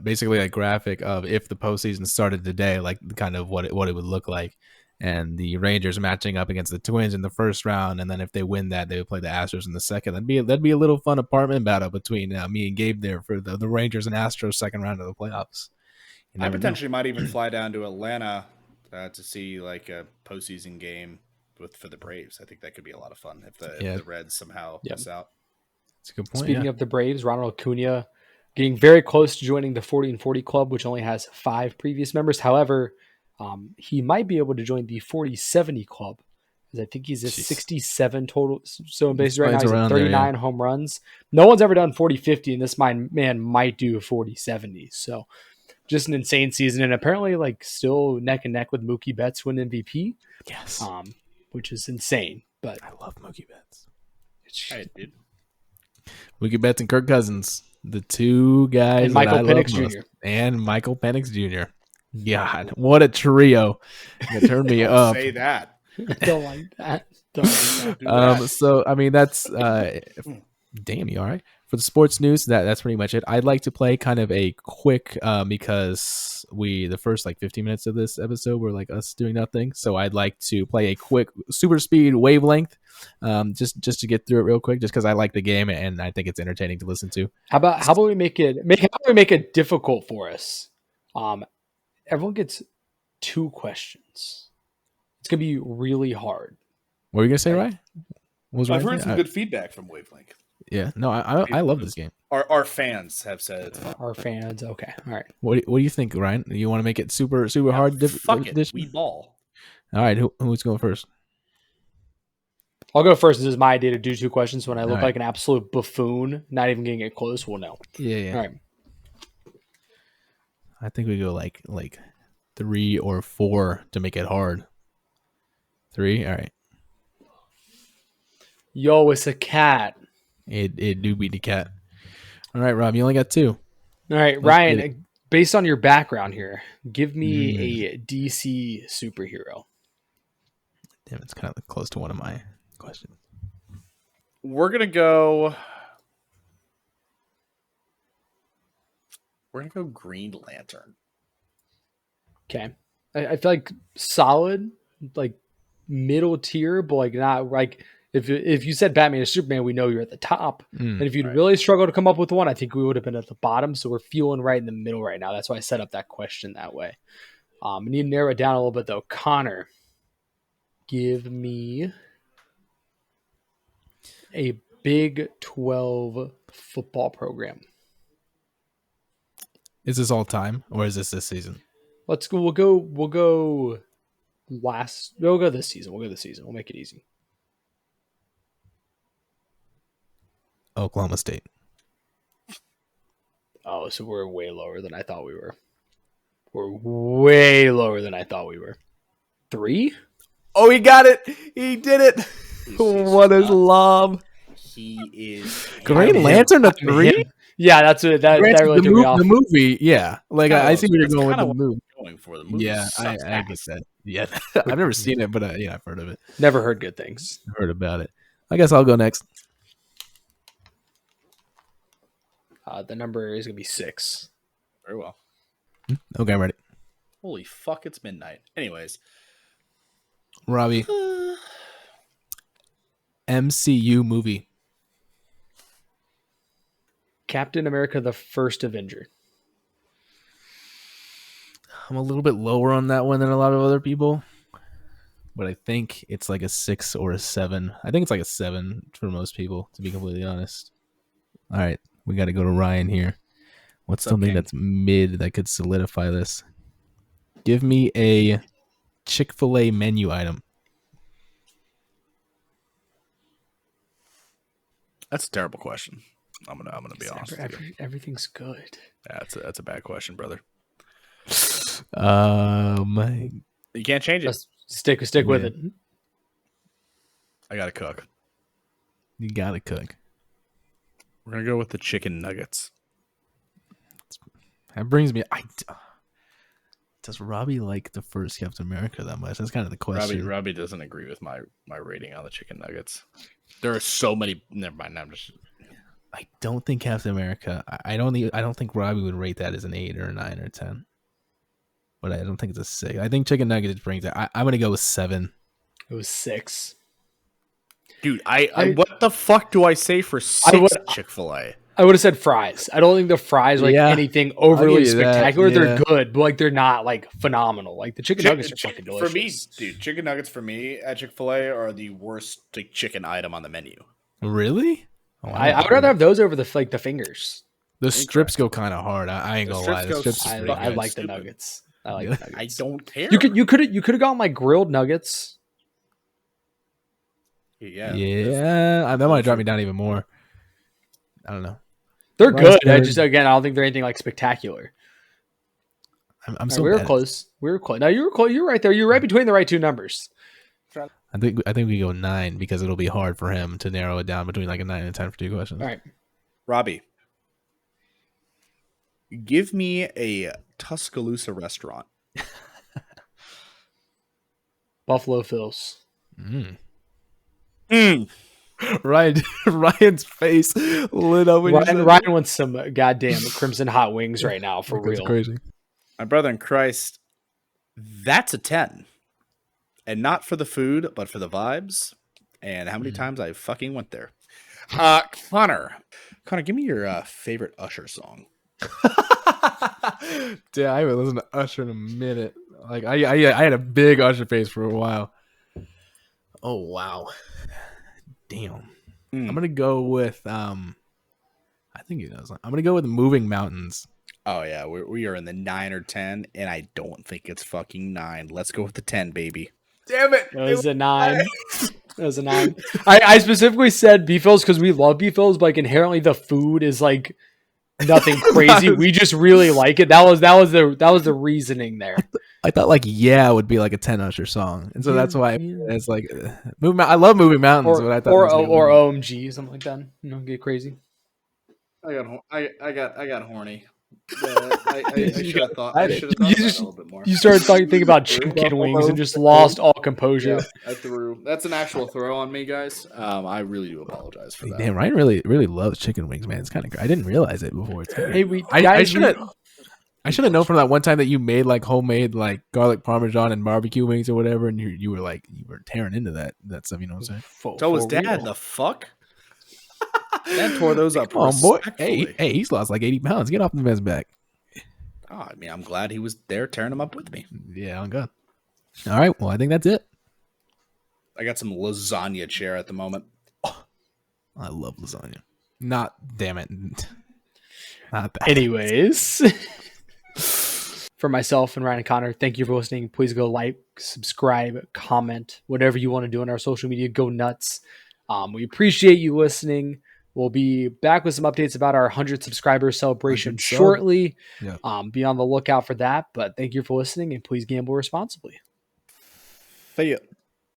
basically a graphic of if the postseason started today, like kind of what it would look like, and the Rangers matching up against the Twins in the first round, and then if they win that, they would play the Astros in the second. That'd be a little fun apartment battle between me and Gabe there for the Rangers and Astros second round of the playoffs. I potentially might even fly down to Atlanta to see like a postseason game for the Braves. I think that could be a lot of fun if the Reds somehow miss out. That's a good point. Speaking of the Braves, Ronald Acuna getting very close to joining the 40 and 40 club, which only has 5 previous members. However, he might be able to join the 40-70 club, because I think he's at 67 total. So in bases right now, he's at 39 home runs. No one's ever done 40-50, and this man might do 40-70. So just an insane season, and apparently like still neck and neck with Mookie Betts win MVP. Yes, which is insane. But I love Mookie Betts. Hey, dude. Mookie Betts and Kirk Cousins, the 2 guys, and Michael Penix Jr. And Michael Penix Jr. God, what a trio! That turned me up. Say that. Don't like that. Don't like that. So I mean, that's damn, you all right? For the sports news, that's pretty much it. I'd like to play kind of a quick because the first like 15 minutes of this episode were like us doing nothing. So I'd like to play a quick super speed wavelength, just to get through it real quick, just because I like the game and I think it's entertaining to listen to. How about we make it difficult for us? Everyone gets 2 questions. It's gonna be really hard. What were you gonna say, Ryan? I've heard some good feedback from Wavelength. Yeah, no, I love this game. Our fans have said it's fun. Our fans, okay, all right. What do you think, Ryan? You want to make it super hard? Fuck it, we ball. All right, who's going first? I'll go first. This is my idea to do 2 questions. When I look like an absolute buffoon, not even getting it close, we'll know. Yeah. All right. I think we go like 3 or 4 to make it hard. 3, all right. Yo, it's a cat. It do be the cat. All right, Rob, you only got 2. All right, Ryan, based on your background here, give me a DC superhero. Damn, it's kind of close to one of my questions. We're gonna go Green Lantern. Okay. I feel like solid, like middle tier, but like not like if you said Batman or Superman, we know you're at the top. And if you'd really struggle to come up with one, I think we would have been at the bottom. So we're feeling right in the middle right now. That's why I set up that question that way. I need to narrow it down a little bit though. Connor, give me a Big 12 football program. Is this all time or is this season? Let's go. We'll go this season. We'll make it easy. Oklahoma State. Oh, so we're way lower than I thought we were. We're way lower than I thought we were. 3? Oh, he got it. He did it. What a lob. He is Green Lantern a 3? Yeah, that's what that really threw me off. The movie, yeah. Like I see where you're going with the movie. For the movie. Yeah, I get that. Yeah, I've never seen it, but I've heard of it. Never heard good things. Heard about it. I guess I'll go next. The number is gonna be 6. Very well. Okay, I'm ready. Holy fuck! It's midnight. Anyways, Robbie. MCU movie. Captain America: The First Avenger. I'm a little bit lower on that one than a lot of other people, but I think it's like a 6 or a 7. I think it's like a 7 for most people, to be completely honest. All right, we got to go to Ryan here. What's something that's mid that could solidify this? Give me a Chick-fil-A menu item. That's a terrible question. I'm gonna be honest. Everything's good. Yeah, that's a bad question, brother. You can't change it. Just stick with it. I gotta cook. You gotta cook. We're gonna go with the chicken nuggets. That brings me. Does Robbie like the first Captain America that much? That's kind of the question. Robbie doesn't agree with my rating on the chicken nuggets. There are so many. Never mind. I'm just. I don't think Captain America. I don't think Robbie would rate that as an 8 or a 9 or a 10. But I don't think it's a 6. I think chicken nuggets brings it. I'm gonna go with 7. It was 6. Dude, I what the fuck do I say for 6 Chick-fil-A? I would have said fries. I don't think the fries are like anything overly spectacular. Yeah. They're good, but like they're not like phenomenal. Like the chicken nuggets are fucking delicious. For me, dude, chicken nuggets for me at Chick-fil-A are the worst like chicken item on the menu. Really? Oh, I would rather have those over the fingers. The strips go kind of hard. I ain't gonna lie. The strips I like the nuggets. I like the nuggets. I don't care. You could have gotten like grilled nuggets. Yeah. That might drop me down even more. I don't know. They're good. I don't think they're anything like spectacular. I'm so we were close. We were close. No, you were close. You're right there. You're right between the right two numbers. I think we go 9 because it'll be hard for him to narrow it down between like a 9 and a 10 for 2 questions. All right, Robbie, give me a Tuscaloosa restaurant. Buffalo Phil's. Ryan's face lit up. Ryan wants some goddamn Crimson Hot Wings right now for real. Crazy. My brother in Christ, that's a 10. And not for the food, but for the vibes. And how many times I fucking went there. Connor, give me your favorite Usher song. Damn, I haven't listened to Usher in a minute. Like I had a big Usher phase for a while. Oh wow. Damn. I'm gonna go with I think he knows. I'm gonna go with Moving Mountains. Oh yeah, we are in the 9 or 10, and I don't think it's fucking 9. Let's go with the 10, baby. Damn it! It was a 9. It was a 9. I specifically said Beefles because we love Beefles, but like inherently the food is like nothing crazy. We just really like it. That was the reasoning there. I thought like would be like a 10 Usher song, and so that's why it's like I love Moving Mountains, but I thought or OMG something like that. Get crazy. I got horny. Yeah, I should have thought a little bit more. You started thinking about chicken wings and just lost all composure. Yeah, I threw. That's an actual throw on me, guys. I really do apologize for that. Damn, Ryan really loves chicken wings, man. It's kind of. I didn't realize it before. Hey, I should have known from that one time that you made like homemade like garlic parmesan and barbecue wings or whatever, and you were tearing into that stuff. You know what I'm saying? So was Dad. The fuck? Dad tore those up. Come on, boy. Hey, he's lost like 80 pounds. Get off the man's back. Oh, I mean, I'm glad he was there tearing them up with me. Yeah, I'm good. All right, well, I think that's it. I got some lasagna chair at the moment. Oh, I love lasagna. Damn it. Not that. Anyways, for myself and Ryan and Connor, thank you for listening. Please go like, subscribe, comment, whatever you want to do on our social media. Go nuts. We appreciate you listening. We'll be back with some updates about our 100 subscriber celebration shortly. Yeah. Be on the lookout for that. But thank you for listening, and please gamble responsibly. See ya.